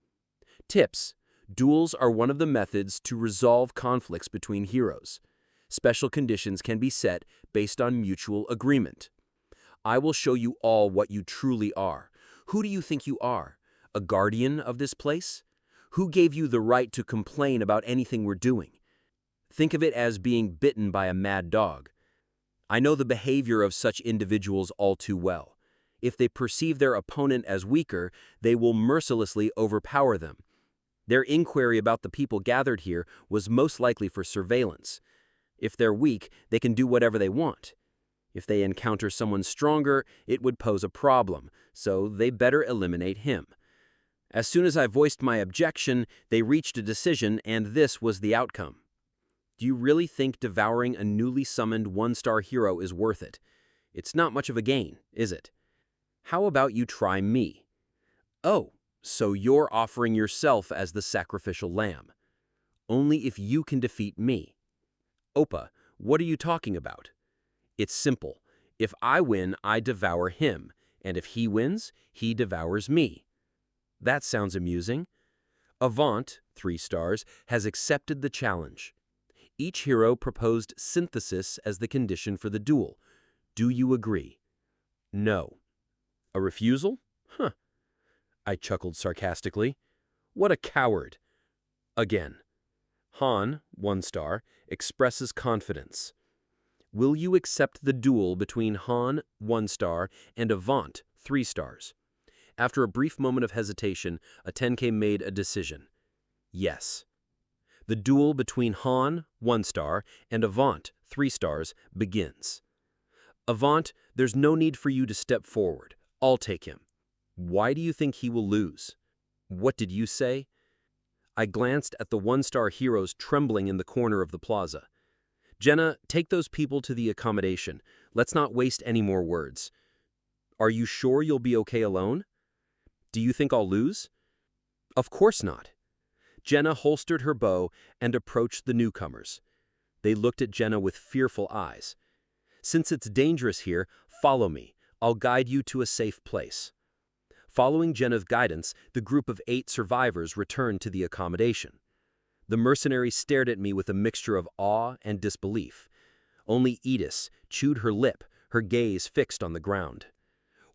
Tips. Duels are one of the methods to resolve conflicts between heroes. Special conditions can be set based on mutual agreement. I will show you all what you truly are. Who do you think you are? A guardian of this place? Who gave you the right to complain about anything we're doing? Think of it as being bitten by a mad dog. I know the behavior of such individuals all too well. If they perceive their opponent as weaker, they will mercilessly overpower them. Their inquiry about the people gathered here was most likely for surveillance. If they're weak, they can do whatever they want. If they encounter someone stronger, it would pose a problem, so they better eliminate him. As soon as I voiced my objection, they reached a decision, and this was the outcome. Do you really think devouring a newly summoned 1-star hero is worth it? It's not much of a gain, is it? How about you try me? Oh, so you're offering yourself as the sacrificial lamb. Only if you can defeat me. Oppa, what are you talking about? It's simple. If I win, I devour him, and if he wins, he devours me. That sounds amusing. Avant, 3 stars, has accepted the challenge. Each hero proposed synthesis as the condition for the duel. Do you agree? No. A refusal? Huh. I chuckled sarcastically. What a coward. Again. Han, 1-star, expresses confidence. Will you accept the duel between Han, 1-star, and Avant, 3 stars? After a brief moment of hesitation, a 10K made a decision. Yes. The duel between Han, 1-star, and Avant, 3 stars, begins. Avant, there's no need for you to step forward. I'll take him. Why do you think he will lose? What did you say? I glanced at the 1-star heroes trembling in the corner of the plaza. Jenna, take those people to the accommodation. Let's not waste any more words. Are you sure you'll be okay alone? Do you think I'll lose? Of course not. Jenna holstered her bow and approached the newcomers. They looked at Jenna with fearful eyes. Since it's dangerous here, follow me. I'll guide you to a safe place. Following Jenna's guidance, the group of 8 survivors returned to the accommodation. The mercenary stared at me with a mixture of awe and disbelief. Only Edis chewed her lip, her gaze fixed on the ground.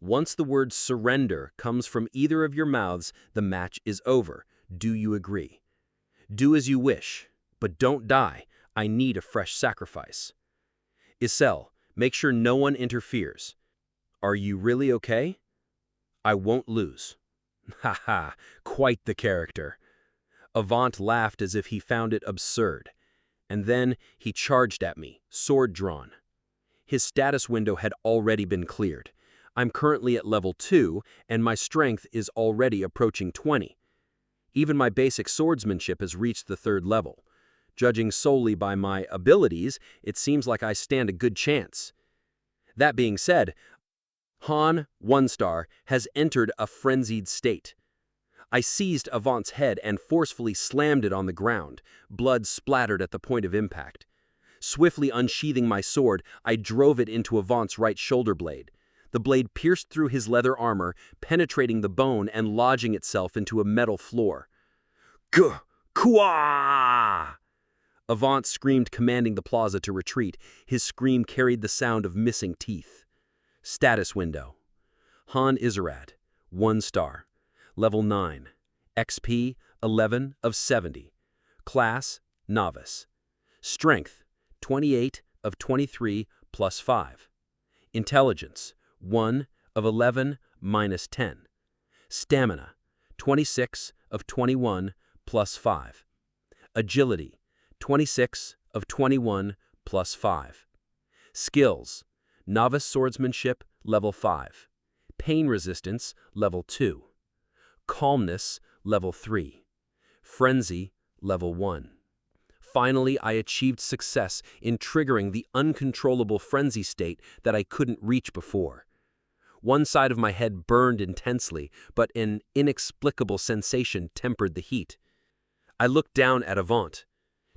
Once the word surrender comes from either of your mouths, the match is over. Do you agree? Do as you wish, but don't die. I need a fresh sacrifice. Isel, make sure no one interferes. Are you really okay? I won't lose. Ha ha, quite the character. Avant laughed as if he found it absurd. And then he charged at me, sword drawn. His status window had already been cleared. I'm currently at level 2, and my strength is already approaching 20. Even my basic swordsmanship has reached the 3rd level. Judging solely by my abilities, it seems like I stand a good chance. That being said, Han, 1 star, has entered a frenzied state. I seized Avant's head and forcefully slammed it on the ground. Blood splattered at the point of impact. Swiftly unsheathing my sword, I drove it into Avant's right shoulder blade. The blade pierced through his leather armor, penetrating the bone and lodging itself into a metal floor. Kwa! Avant screamed, commanding the plaza to retreat. His scream carried the sound of missing teeth. Status window. Han Iserat, 1 star. Level 9. XP, 11 of 70. Class, Novice. Strength, 28 of 23 plus 5. Intelligence, 1 of 11 minus 10. Stamina, 26 of 21 plus 5. Agility, 26 of 21 plus 5. Skills, Novice Swordsmanship, level 5. Pain Resistance, level 2. Calmness, level 3. Frenzy, level 1. Finally, I achieved success in triggering the uncontrollable frenzy state that I couldn't reach before. One side of my head burned intensely, but an inexplicable sensation tempered the heat. I looked down at Avant.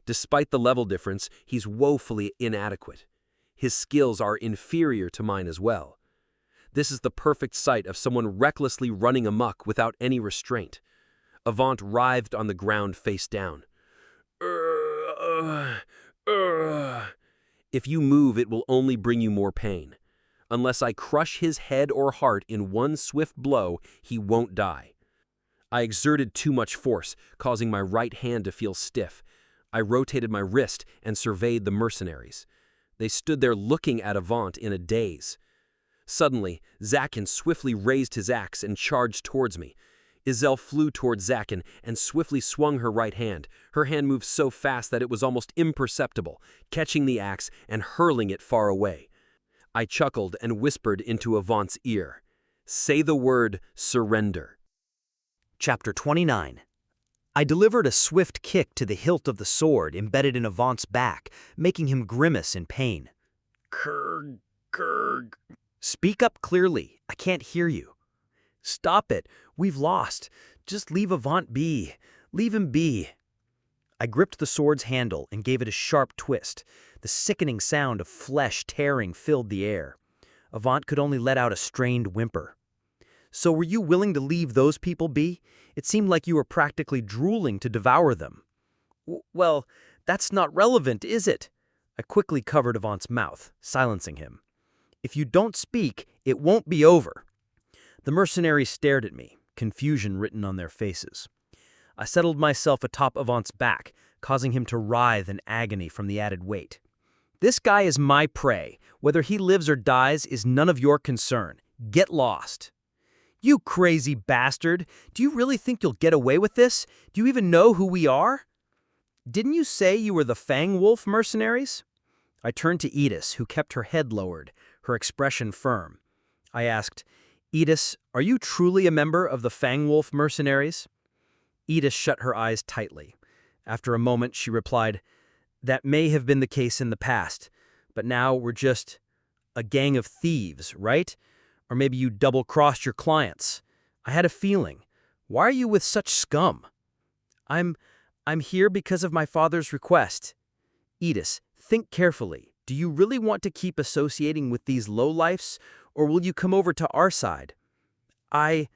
Despite the level difference, he's woefully inadequate. His skills are inferior to mine as well. This is the perfect sight of someone recklessly running amok without any restraint. Avant writhed on the ground face down. If you move, it will only bring you more pain. Unless I crush his head or heart in one swift blow, he won't die. I exerted too much force, causing my right hand to feel stiff. I rotated my wrist and surveyed the mercenaries. They stood there looking at Avant in a daze. Suddenly, Zakin swiftly raised his axe and charged towards me. Izel flew towards Zakin and swiftly swung her right hand. Her hand moved so fast that it was almost imperceptible, catching the axe and hurling it far away. I chuckled and whispered into Avant's ear, "Say the word surrender." Chapter 29. I delivered a swift kick to the hilt of the sword embedded in Avant's back, making him grimace in pain. Kurg, kurg. Speak up clearly. I can't hear you. Stop it. We've lost. Just leave Avant be. Leave him be. I gripped the sword's handle and gave it a sharp twist. The sickening sound of flesh tearing filled the air. Avant could only let out a strained whimper. So were you willing to leave those people be? It seemed like you were practically drooling to devour them. Well, that's not relevant, is it? I quickly covered Avant's mouth, silencing him. If you don't speak, it won't be over. The mercenaries stared at me, confusion written on their faces. I settled myself atop Avant's back, causing him to writhe in agony from the added weight. This guy is my prey. Whether he lives or dies is none of your concern. Get lost. You crazy bastard! Do you really think you'll get away with this? Do you even know who we are? Didn't you say you were the Fang Wolf mercenaries? I turned to Edis, who kept her head lowered, her expression firm. I asked, Edis, are you truly a member of the Fang Wolf mercenaries? Edis shut her eyes tightly. After a moment, she replied, That may have been the case in the past, but now we're just a gang of thieves, right? Or maybe you double-crossed your clients. I had a feeling. Why are you with such scum? I'm here because of my father's request. Edis, think carefully. Do you really want to keep associating with these lowlifes, or will you come over to our side? Are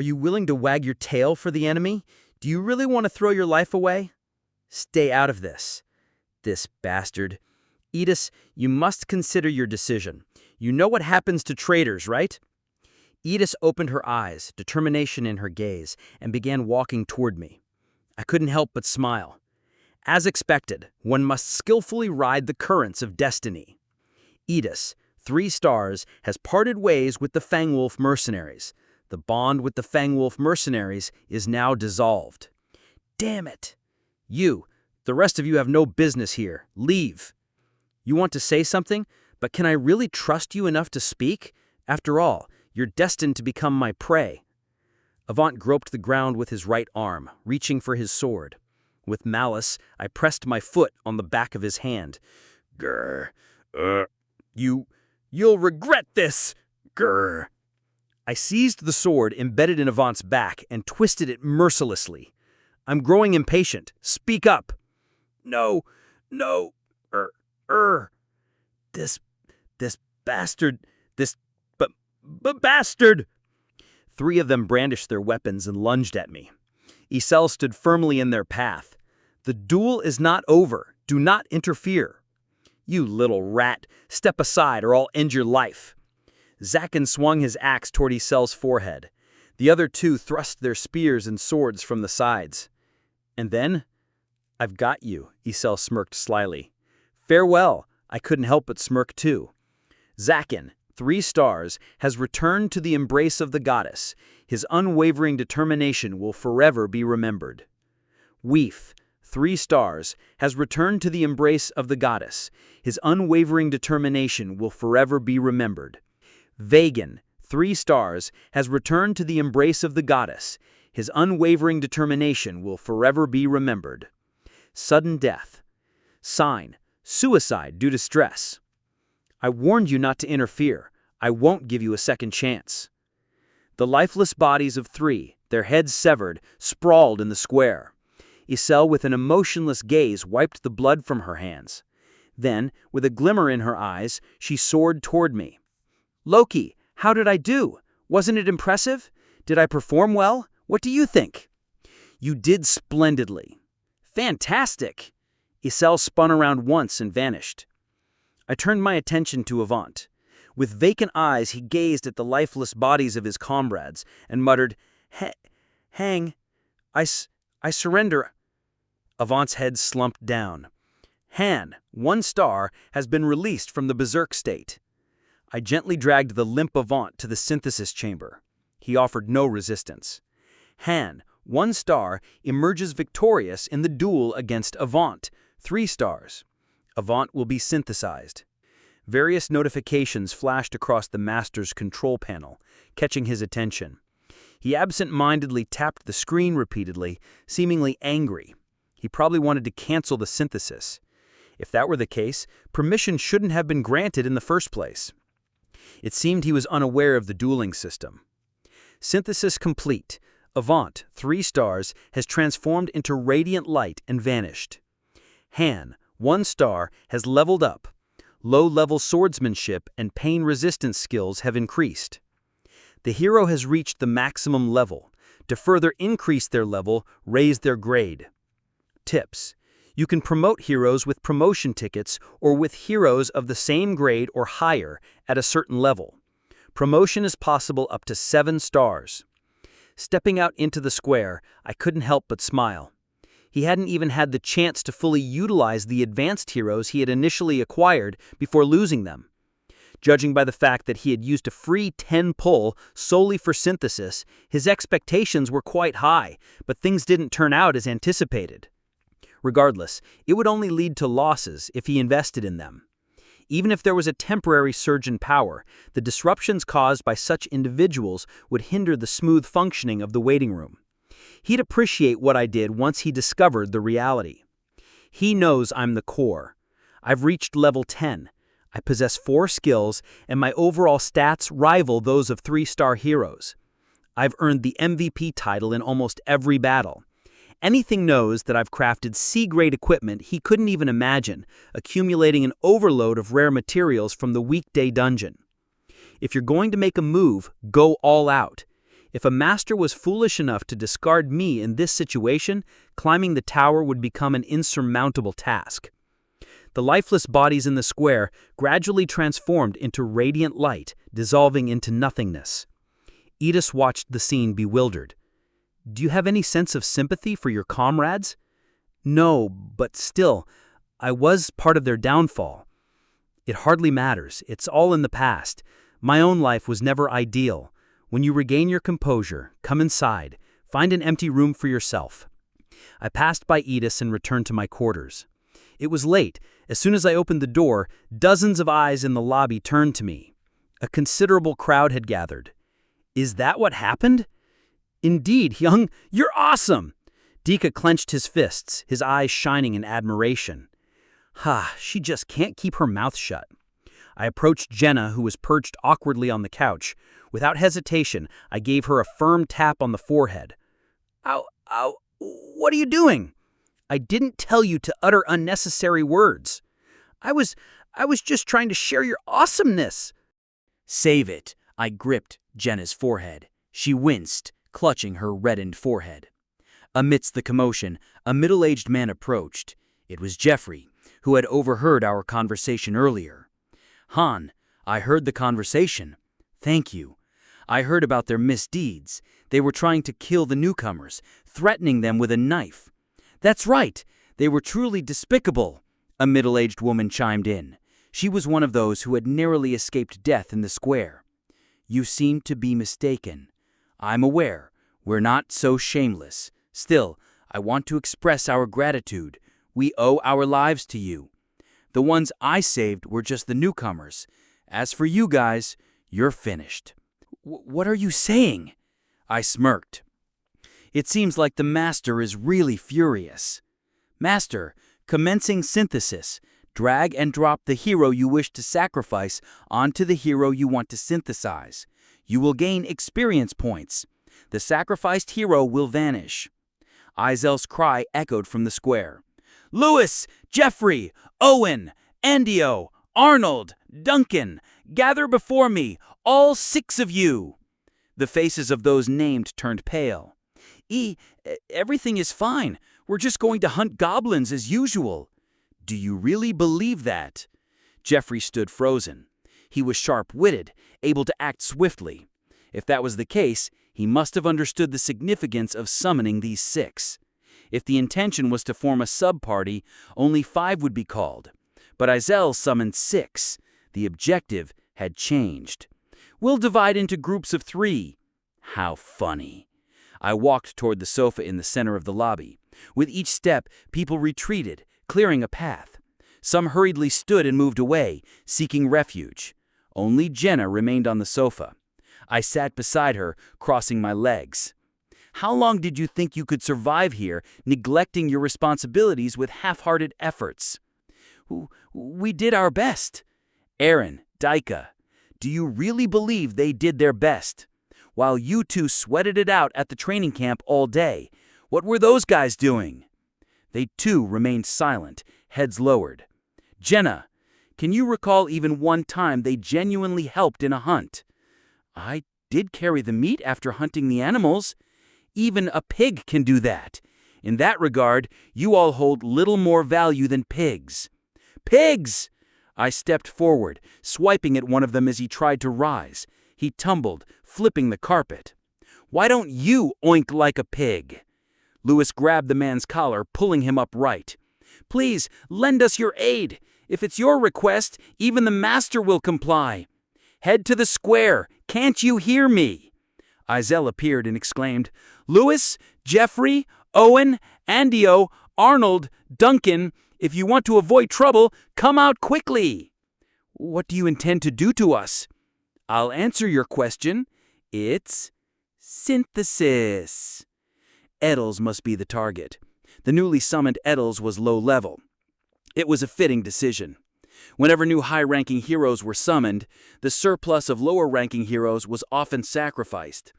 you willing to wag your tail for the enemy? Do you really want to throw your life away? Stay out of this. This bastard. Edis, you must consider your decision. You know what happens to traitors, right? Edis opened her eyes, determination in her gaze, and began walking toward me. I couldn't help but smile. As expected, one must skillfully ride the currents of destiny. Edis, 3 stars, has parted ways with the Fangwolf mercenaries. The bond with the Fangwolf mercenaries is now dissolved. Damn it! You, the rest of you have no business here. Leave. You want to say something? But can I really trust you enough to speak? After all, you're destined to become my prey. Avant groped the ground with his right arm, reaching for his sword. With malice, I pressed my foot on the back of his hand. Grr. You'll regret this! Grr. I seized the sword embedded in Avant's back and twisted it mercilessly. I'm growing impatient. Speak up. No. This bastard. Bastard. 3 of them brandished their weapons and lunged at me. Isel stood firmly in their path. The duel is not over. Do not interfere. You little rat, step aside or I'll end your life. Zakin swung his axe toward Isel's forehead. The other 2 thrust their spears and swords from the sides. And then, I've got you, Isel smirked slyly. Farewell, I couldn't help but smirk too. Zakin, 3 stars, has returned to the embrace of the goddess. His unwavering determination will forever be remembered. Weef, 3 stars, has returned to the embrace of the goddess. His unwavering determination will forever be remembered. Vagan, 3 stars, has returned to the embrace of the goddess. His unwavering determination will forever be remembered. Sudden death. Sign, suicide due to stress. I warned you not to interfere. I won't give you a second chance. The lifeless bodies of 3, their heads severed, sprawled in the square. Isel, with an emotionless gaze, wiped the blood from her hands. Then, with a glimmer in her eyes, she soared toward me. Loki, how did I do? Wasn't it impressive? Did I perform well? What do you think? You did splendidly. Fantastic! Isel spun around once and vanished. I turned my attention to Avant. With vacant eyes, he gazed at the lifeless bodies of his comrades and muttered, Hang, I surrender. Avant's head slumped down. Han, 1 star, has been released from the berserk state. I gently dragged the limp Avant to the synthesis chamber. He offered no resistance. Han, 1 star, emerges victorious in the duel against Avant, 3 stars. Avant will be synthesized. Various notifications flashed across the master's control panel, catching his attention. He absent-mindedly tapped the screen repeatedly, seemingly angry. He probably wanted to cancel the synthesis. If that were the case, permission shouldn't have been granted in the first place. It seemed he was unaware of the dueling system. Synthesis complete. Avant, 3 stars, has transformed into radiant light and vanished. Han, 1 star, has leveled up. Low-level swordsmanship and pain resistance skills have increased. The hero has reached the maximum level. To further increase their level, raise their grade. Tips. You can promote heroes with promotion tickets or with heroes of the same grade or higher at a certain level. Promotion is possible up to 7 stars. Stepping out into the square, I couldn't help but smile. He hadn't even had the chance to fully utilize the advanced heroes he had initially acquired before losing them. Judging by the fact that he had used a free 10 pull solely for synthesis, his expectations were quite high, but things didn't turn out as anticipated. Regardless, it would only lead to losses if he invested in them. Even if there was a temporary surge in power, the disruptions caused by such individuals would hinder the smooth functioning of the waiting room. He'd appreciate what I did once he discovered the reality. He knows I'm the core. I've reached level 10. I possess 4 skills, and my overall stats rival those of 3-star heroes. I've earned the MVP title in almost every battle. Anything knows that I've crafted C-grade equipment he couldn't even imagine, accumulating an overload of rare materials from the weekday dungeon. If you're going to make a move, go all out. If a master was foolish enough to discard me in this situation, climbing the tower would become an insurmountable task. The lifeless bodies in the square gradually transformed into radiant light, dissolving into nothingness. Edis watched the scene bewildered. Do you have any sense of sympathy for your comrades? No, but still, I was part of their downfall. It hardly matters. It's all in the past. My own life was never ideal. When you regain your composure, come inside. Find an empty room for yourself. I passed by Edis and returned to my quarters. It was late. As soon as I opened the door, dozens of eyes in the lobby turned to me. A considerable crowd had gathered. Is that what happened? Indeed, Young, you're awesome! Dika clenched his fists, his eyes shining in admiration. She just can't keep her mouth shut. I approached Jenna, who was perched awkwardly on the couch. Without hesitation, I gave her a firm tap on the forehead. Ow, ow, what are you doing? I didn't tell you to utter unnecessary words. I was just trying to share your awesomeness. Save it. I gripped Jenna's forehead. She winced, clutching her reddened forehead. Amidst the commotion, a middle-aged man approached. It was Jeffrey, who had overheard our conversation earlier. Han, I heard the conversation. Thank you. I heard about their misdeeds. They were trying to kill the newcomers, threatening them with a knife. That's right. They were truly despicable. A middle-aged woman chimed in. She was one of those who had narrowly escaped death in the square. You seem to be mistaken. I'm aware. We're not so shameless. Still, I want to express our gratitude. We owe our lives to you. The ones I saved were just the newcomers. As for you guys, you're finished. What are you saying? I smirked. It seems like the Master is really furious. Master, commencing synthesis. Drag and drop the hero you wish to sacrifice onto the hero you want to synthesize. You will gain experience points. The sacrificed hero will vanish. Isel's cry echoed from the square. Lewis, Jeffrey, Owen, Andio, Arnold, Duncan, gather before me, all 6 of you. The faces of those named turned pale. Everything is fine. We're just going to hunt goblins as usual. Do you really believe that? Jeffrey stood frozen. He was sharp-witted, able to act swiftly. If that was the case, he must have understood the significance of summoning these 6. If the intention was to form a sub-party, only 5 would be called. But Isel summoned 6. The objective had changed. We'll divide into groups of 3. How funny. I walked toward the sofa in the center of the lobby. With each step, people retreated, clearing a path. Some hurriedly stood and moved away, seeking refuge. Only Jenna remained on the sofa. I sat beside her, crossing my legs. How long did you think you could survive here, neglecting your responsibilities with half-hearted efforts? We did our best. Aaron, Daika, do you really believe they did their best? While you 2 sweated it out at the training camp all day, what were those guys doing? They too remained silent, heads lowered. Jenna, can you recall even one time they genuinely helped in a hunt? I did carry the meat after hunting the animals. Even a pig can do that. In that regard, you all hold little more value than pigs. Pigs! I stepped forward, swiping at one of them as he tried to rise. He tumbled, flipping the carpet. Why don't you oink like a pig? Lewis grabbed the man's collar, pulling him upright. Please, lend us your aid. If it's your request, even the Master will comply. Head to the square. Can't you hear me? Isel appeared and exclaimed, Lewis, Jeffrey, Owen, Andio, Arnold, Duncan, if you want to avoid trouble, come out quickly. What do you intend to do to us? I'll answer your question. It's synthesis. Edels must be the target. The newly summoned Edels was low level. It was a fitting decision. Whenever new high-ranking heroes were summoned, the surplus of lower-ranking heroes was often sacrificed.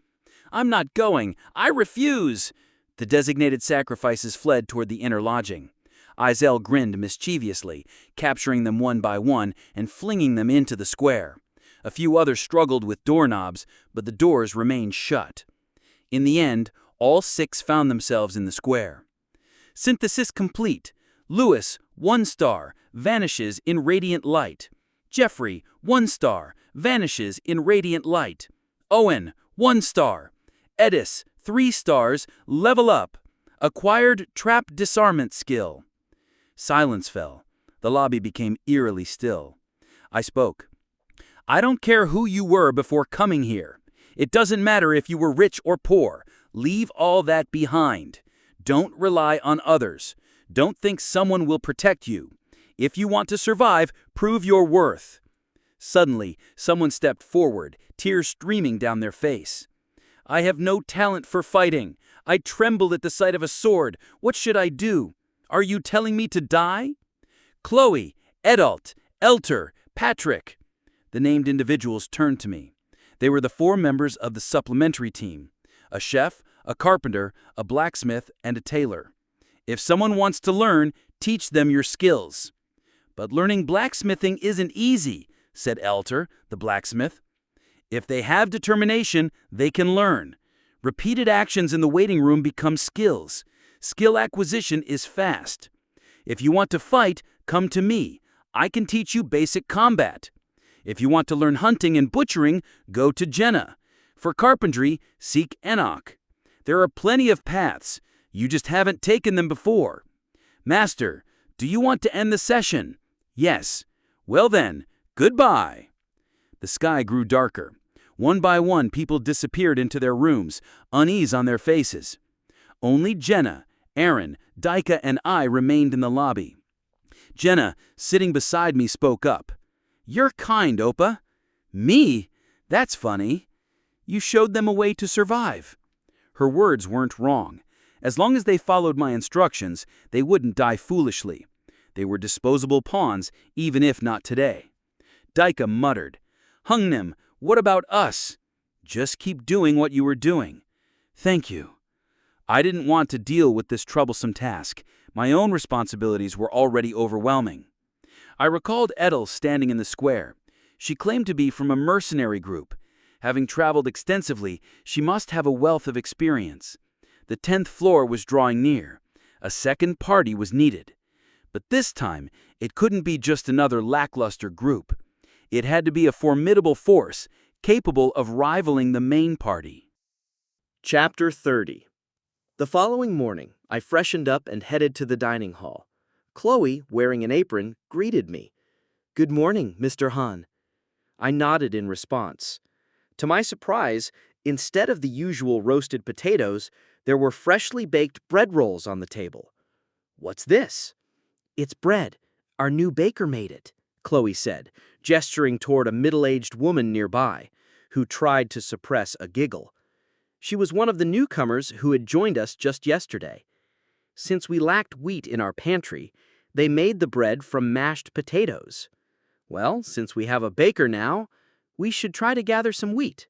I'm not going. I refuse. The designated sacrifices fled toward the inner lodging. Isel grinned mischievously, capturing them one by one and flinging them into the square. A few others struggled with doorknobs, but the doors remained shut. In the end, all 6 found themselves in the square. Synthesis complete. Lewis, 1 star, vanishes in radiant light. Jeffrey, 1 star, vanishes in radiant light. Owen, 1 star. Edis, 3 stars, level up. Acquired trap disarmament skill. Silence fell. The lobby became eerily still. I spoke. I don't care who you were before coming here. It doesn't matter if you were rich or poor. Leave all that behind. Don't rely on others. Don't think someone will protect you. If you want to survive, prove your worth. Suddenly, someone stepped forward, tears streaming down their face. I have no talent for fighting. I tremble at the sight of a sword. What should I do? Are you telling me to die? Chloe, Edalt, Elter, Patrick. The named individuals turned to me. They were the 4 members of the supplementary team: a chef, a carpenter, a blacksmith, and a tailor. If someone wants to learn, teach them your skills. But learning blacksmithing isn't easy, said Elter, the blacksmith. If they have determination, they can learn. Repeated actions in the waiting room become skills. Skill acquisition is fast. If you want to fight, come to me. I can teach you basic combat. If you want to learn hunting and butchering, go to Jenna. For carpentry, seek Enoch. There are plenty of paths. You just haven't taken them before. Master, do you want to end the session? Yes. Well then, goodbye. The sky grew darker. One by one, people disappeared into their rooms, unease on their faces. Only Jenna, Aaron, Daika, and I remained in the lobby. Jenna, sitting beside me, spoke up. You're kind, Oppa. Me? That's funny. You showed them a way to survive. Her words weren't wrong. As long as they followed my instructions, they wouldn't die foolishly. They were disposable pawns, even if not today. Daika muttered, Hungnim, what about us? Just keep doing what you were doing. Thank you. I didn't want to deal with this troublesome task. My own responsibilities were already overwhelming. I recalled Edel standing in the square. She claimed to be from a mercenary group. Having traveled extensively, she must have a wealth of experience. The 10th floor was drawing near. A second party was needed. But this time, it couldn't be just another lackluster group. It had to be a formidable force, capable of rivaling the main party. Chapter 30. The following morning, I freshened up and headed to the dining hall. Chloe, wearing an apron, greeted me. Good morning, Mr. Han. I nodded in response. To my surprise, instead of the usual roasted potatoes, there were freshly baked bread rolls on the table. What's this? It's bread. Our new baker made it, Chloe said, gesturing toward a middle-aged woman nearby, who tried to suppress a giggle. She was one of the newcomers who had joined us just yesterday. Since we lacked wheat in our pantry, they made the bread from mashed potatoes. Well, since we have a baker now, we should try to gather some wheat.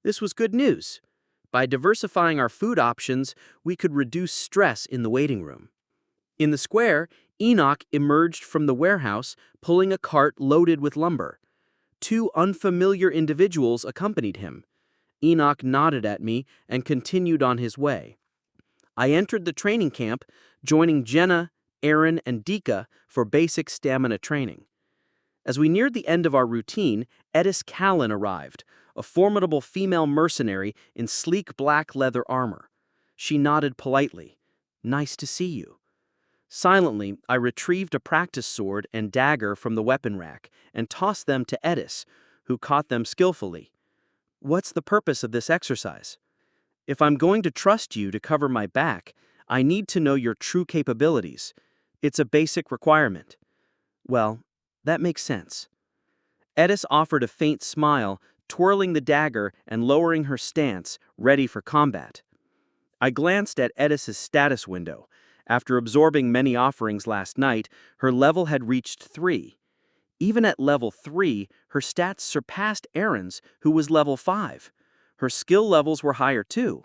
This was good news. By diversifying our food options, we could reduce stress in the waiting room. In the square, Enoch emerged from the warehouse, pulling a cart loaded with lumber. 2 unfamiliar individuals accompanied him. Enoch nodded at me and continued on his way. I entered the training camp, joining Jenna, Aaron, and Dika for basic stamina training. As we neared the end of our routine, Edis Callan arrived, a formidable female mercenary in sleek black leather armor. She nodded politely. Nice to see you. Silently, I retrieved a practice sword and dagger from the weapon rack and tossed them to Edis, who caught them skillfully. What's the purpose of this exercise? If I'm going to trust you to cover my back, I need to know your true capabilities. It's a basic requirement. Well, that makes sense. Edis offered a faint smile, twirling the dagger and lowering her stance, ready for combat. I glanced at Edis's status window. After absorbing many offerings last night, her level had reached 3. Even at level 3, her stats surpassed Aaron's, who was level 5. Her skill levels were higher too.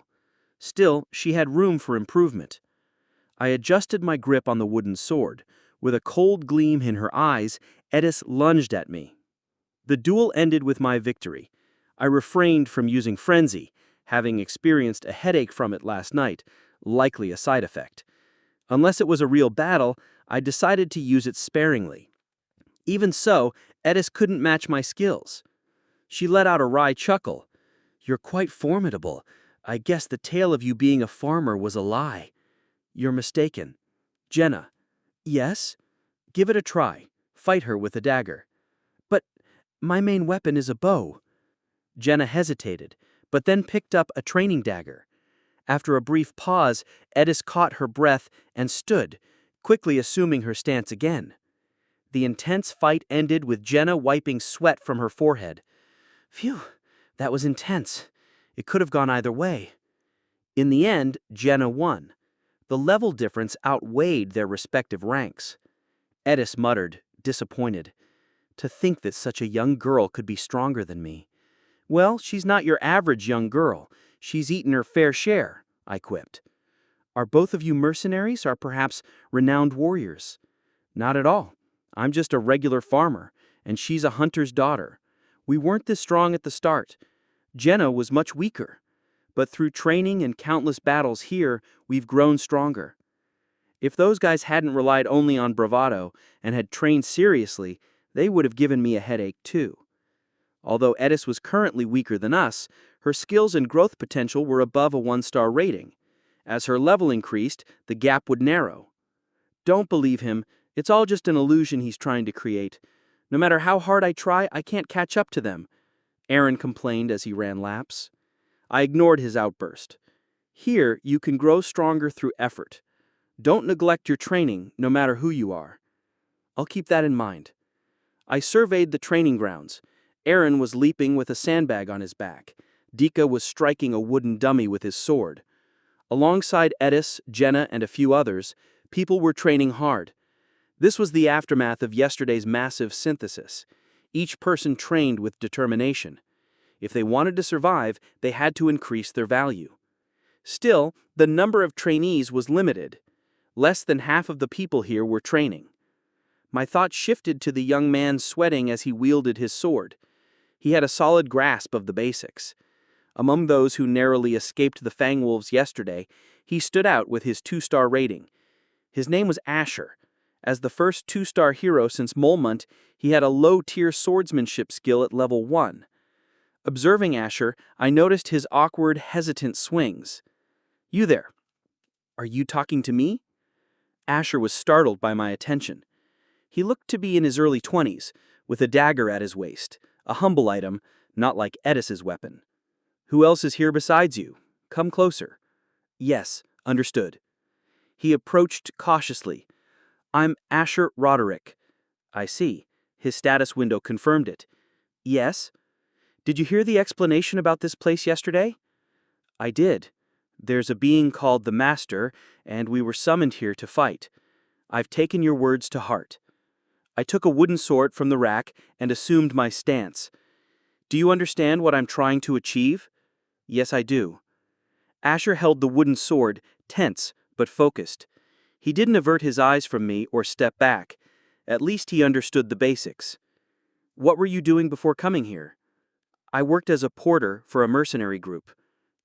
Still, she had room for improvement. I adjusted my grip on the wooden sword. With a cold gleam in her eyes, Edis lunged at me. The duel ended with my victory. I refrained from using frenzy, having experienced a headache from it last night, likely a side effect. Unless it was a real battle, I decided to use it sparingly. Even so, Edis couldn't match my skills. She let out a wry chuckle. You're quite formidable. I guess the tale of you being a farmer was a lie. You're mistaken. Jenna. Yes? Give it a try. Fight her with a dagger. But my main weapon is a bow. Jenna hesitated, but then picked up a training dagger. After a brief pause, Edis caught her breath and stood, quickly assuming her stance again. The intense fight ended with Jenna wiping sweat from her forehead. Phew, that was intense. It could have gone either way. In the end, Jenna won. The level difference outweighed their respective ranks. Edis muttered, disappointed. To think that such a young girl could be stronger than me. Well, she's not your average young girl. She's eaten her fair share, I quipped. Are both of you mercenaries or perhaps renowned warriors? Not at all. I'm just a regular farmer, and she's a hunter's daughter. We weren't this strong at the start. Jenna was much weaker. But through training and countless battles here, we've grown stronger. If those guys hadn't relied only on bravado and had trained seriously, they would have given me a headache too. Although Edis was currently weaker than us, her skills and growth potential were above a 1-star rating. As her level increased, the gap would narrow. Don't believe him. It's all just an illusion he's trying to create. No matter how hard I try, I can't catch up to them, Aaron complained as he ran laps. I ignored his outburst. Here, you can grow stronger through effort. Don't neglect your training, no matter who you are. I'll keep that in mind. I surveyed the training grounds. Aaron was leaping with a sandbag on his back. Dika was striking a wooden dummy with his sword. Alongside Edis, Jenna, and a few others, people were training hard. This was the aftermath of yesterday's massive synthesis. Each person trained with determination. If they wanted to survive, they had to increase their value. Still, the number of trainees was limited. Less than half of the people here were training. My thought shifted to the young man sweating as he wielded his sword. He had a solid grasp of the basics. Among those who narrowly escaped the Fangwolves yesterday, he stood out with his 2-star rating. His name was Asher. As the first 2-star hero since Molmunt, he had a low-tier swordsmanship skill at level 1. Observing Asher, I noticed his awkward, hesitant swings. You there. Are you talking to me? Asher was startled by my attention. He looked to be in his early 20s, with a dagger at his waist, a humble item, not like Edis's weapon. Who else is here besides you? Come closer. Yes, understood. He approached cautiously. I'm Asher Roderick. I see. His status window confirmed it. Yes? Did you hear the explanation about this place yesterday? I did. There's a being called the Master, and we were summoned here to fight. I've taken your words to heart. I took a wooden sword from the rack and assumed my stance. Do you understand what I'm trying to achieve? Yes, I do. Asher held the wooden sword, tense but focused. He didn't avert his eyes from me or step back. At least he understood the basics. What were you doing before coming here? I worked as a porter for a mercenary group,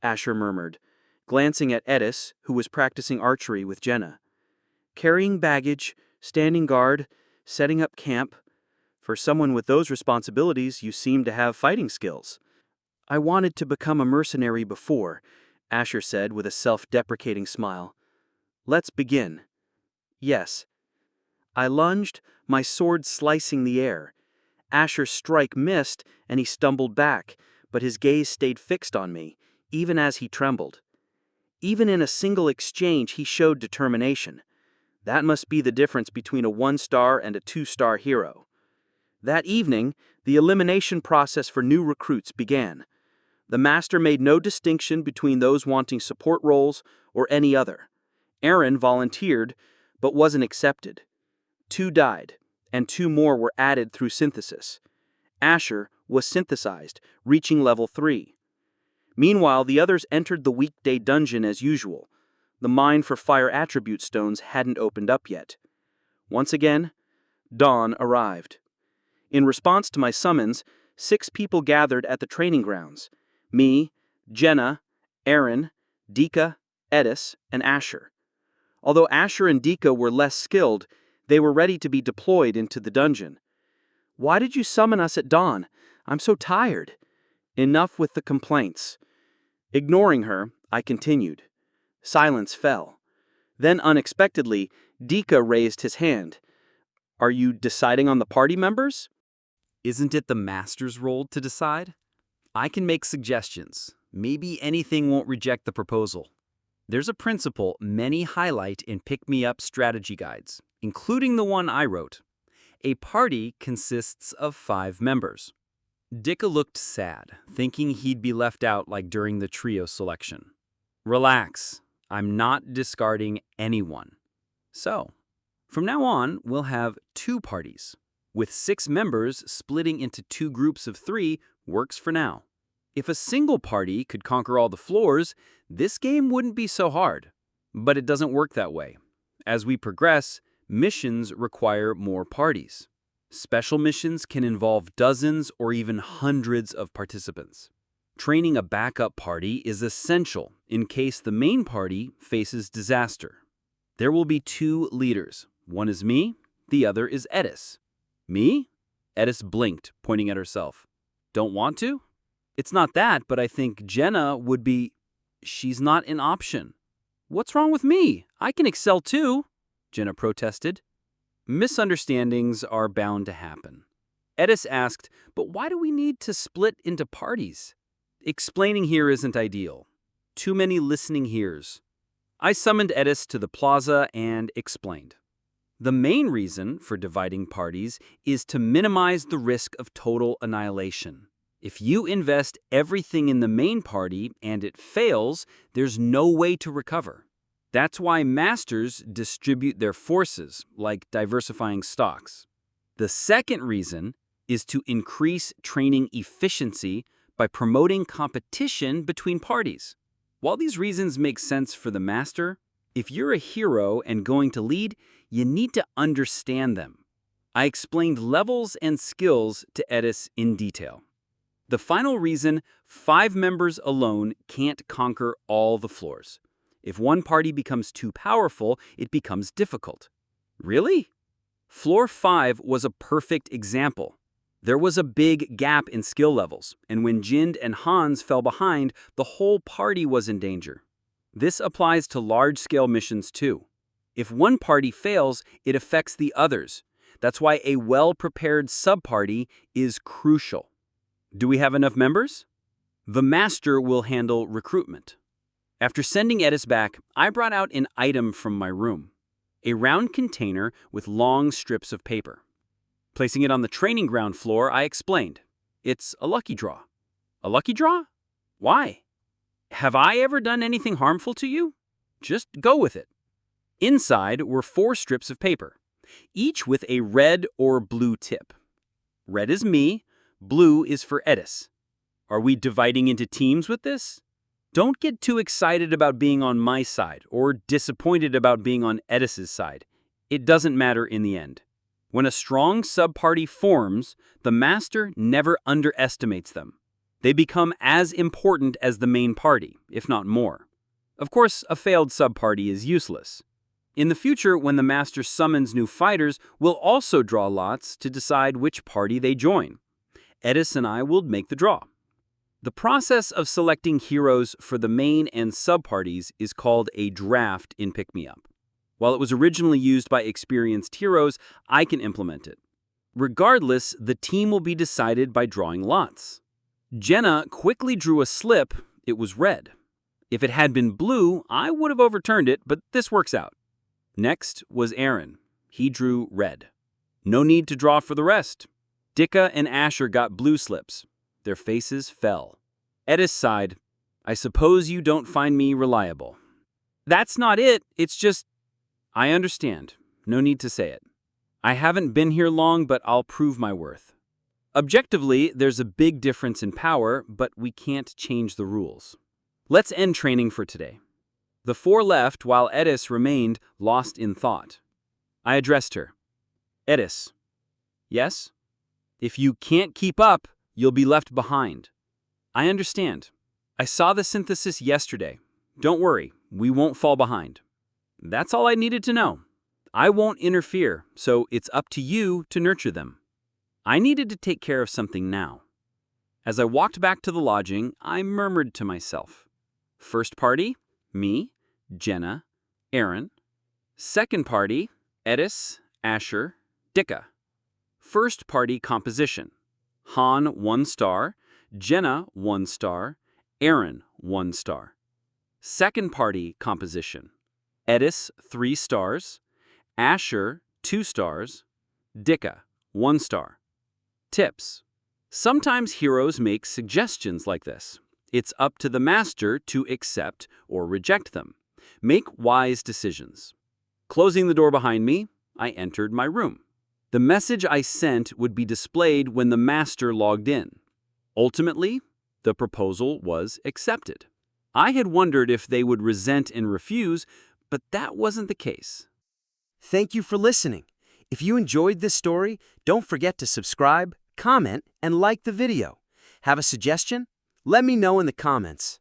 Asher murmured, glancing at Edis, who was practicing archery with Jenna. Carrying baggage, standing guard, setting up camp. For someone with those responsibilities, you seem to have fighting skills. I wanted to become a mercenary before, Asher said with a self-deprecating smile. Let's begin. Yes. I lunged, my sword slicing the air. Asher's strike missed, and he stumbled back, but his gaze stayed fixed on me, even as he trembled. Even in a single exchange, he showed determination. That must be the difference between a 1-star and a 2-star hero. That evening, the elimination process for new recruits began. The Master made no distinction between those wanting support roles or any other. Aaron volunteered, but wasn't accepted. 2 died, and 2 more were added through synthesis. Asher was synthesized, reaching level 3. Meanwhile, the others entered the weekday dungeon as usual. The mine for fire attribute stones hadn't opened up yet. Once again, dawn arrived. In response to my summons, 6 people gathered at the training grounds. Me, Jenna, Aaron, Dika, Edis, and Asher. Although Asher and Dika were less skilled, they were ready to be deployed into the dungeon. Why did you summon us at dawn? I'm so tired. Enough with the complaints. Ignoring her, I continued. Silence fell. Then unexpectedly, Dika raised his hand. Are you deciding on the party members? Isn't it the Master's role to decide? I can make suggestions. Maybe anything won't reject the proposal. There's a principle many highlight in pick-me-up strategy guides, including the one I wrote. A party consists of 5 members. Dika looked sad, thinking he'd be left out like during the trio selection. Relax. I'm not discarding anyone. So, from now on, we'll have 2 parties. With 6 members, splitting into 2 groups of 3 works for now. If a single party could conquer all the floors, this game wouldn't be so hard. But it doesn't work that way. As we progress, missions require more parties. Special missions can involve dozens or even hundreds of participants. Training a backup party is essential in case the main party faces disaster. There will be 2 leaders. One is me, the other is Edis. Me? Edis blinked, pointing at herself. Don't want to? It's not that, but I think Jenna would be... She's not an option. What's wrong with me? I can excel too, Jenna protested. Misunderstandings are bound to happen. Edis asked, but why do we need to split into parties? Explaining here isn't ideal. Too many listening ears. I summoned Edis to the plaza and explained. The main reason for dividing parties is to minimize the risk of total annihilation. If you invest everything in the main party and it fails, there's no way to recover. That's why masters distribute their forces, like diversifying stocks. The second reason is to increase training efficiency by promoting competition between parties. While these reasons make sense for the master, if you're a hero and going to lead, you need to understand them. I explained levels and skills to Edis in detail. The final reason, 5 members alone can't conquer all the floors. If one party becomes too powerful, it becomes difficult. Really? Floor 5 was a perfect example. There was a big gap in skill levels, and when Jind and Hans fell behind, the whole party was in danger. This applies to large-scale missions too. If one party fails, it affects the others. That's why a well-prepared sub-party is crucial. Do we have enough members? The master will handle recruitment. After sending Edis back, I brought out an item from my room. A round container with long strips of paper. Placing it on the training ground floor, I explained. It's a lucky draw. A lucky draw? Why? Have I ever done anything harmful to you? Just go with it. Inside were 4 strips of paper, each with a red or blue tip. Red is me, blue is for Edis. Are we dividing into teams with this? Don't get too excited about being on my side or disappointed about being on Edis's side. It doesn't matter in the end. When a strong sub-party forms, the master never underestimates them. They become as important as the main party, if not more. Of course, a failed sub-party is useless. In the future, when the master summons new fighters, we'll also draw lots to decide which party they join. Edis and I will make the draw. The process of selecting heroes for the main and sub-parties is called a draft in Pick Me Up. While it was originally used by experienced heroes, I can implement it. Regardless, the team will be decided by drawing lots. Jenna quickly drew a slip. It was red. If it had been blue, I would have overturned it, but this works out. Next was Aaron. He drew red. No need to draw for the rest. Dika and Asher got blue slips. Their faces fell. Edis sighed. I suppose you don't find me reliable. That's not it. It's just... I understand. No need to say it. I haven't been here long, but I'll prove my worth. Objectively, there's a big difference in power, but we can't change the rules. Let's end training for today. The 4 left while Edis remained lost in thought. I addressed her. Edis. Yes? If you can't keep up, you'll be left behind. I understand. I saw the synthesis yesterday. Don't worry, we won't fall behind. That's all I needed to know. I won't interfere, so it's up to you to nurture them. I needed to take care of something now. As I walked back to the lodging, I murmured to myself. First party, me, Jenna, Aaron. Second party, Edis, Asher, Dika. First party composition. Han 1 star, Jenna 1 star, Aaron 1 star. Second party composition. Edis 3 stars, Asher 2 stars, Dika 1 star. Tips. Sometimes heroes make suggestions like this. It's up to the master to accept or reject them. Make wise decisions. Closing the door behind me, I entered my room. The message I sent would be displayed when the master logged in. Ultimately, the proposal was accepted. I had wondered if they would resent and refuse, but that wasn't the case. Thank you for listening. If you enjoyed this story, don't forget to subscribe, comment, and like the video. Have a suggestion? Let me know in the comments.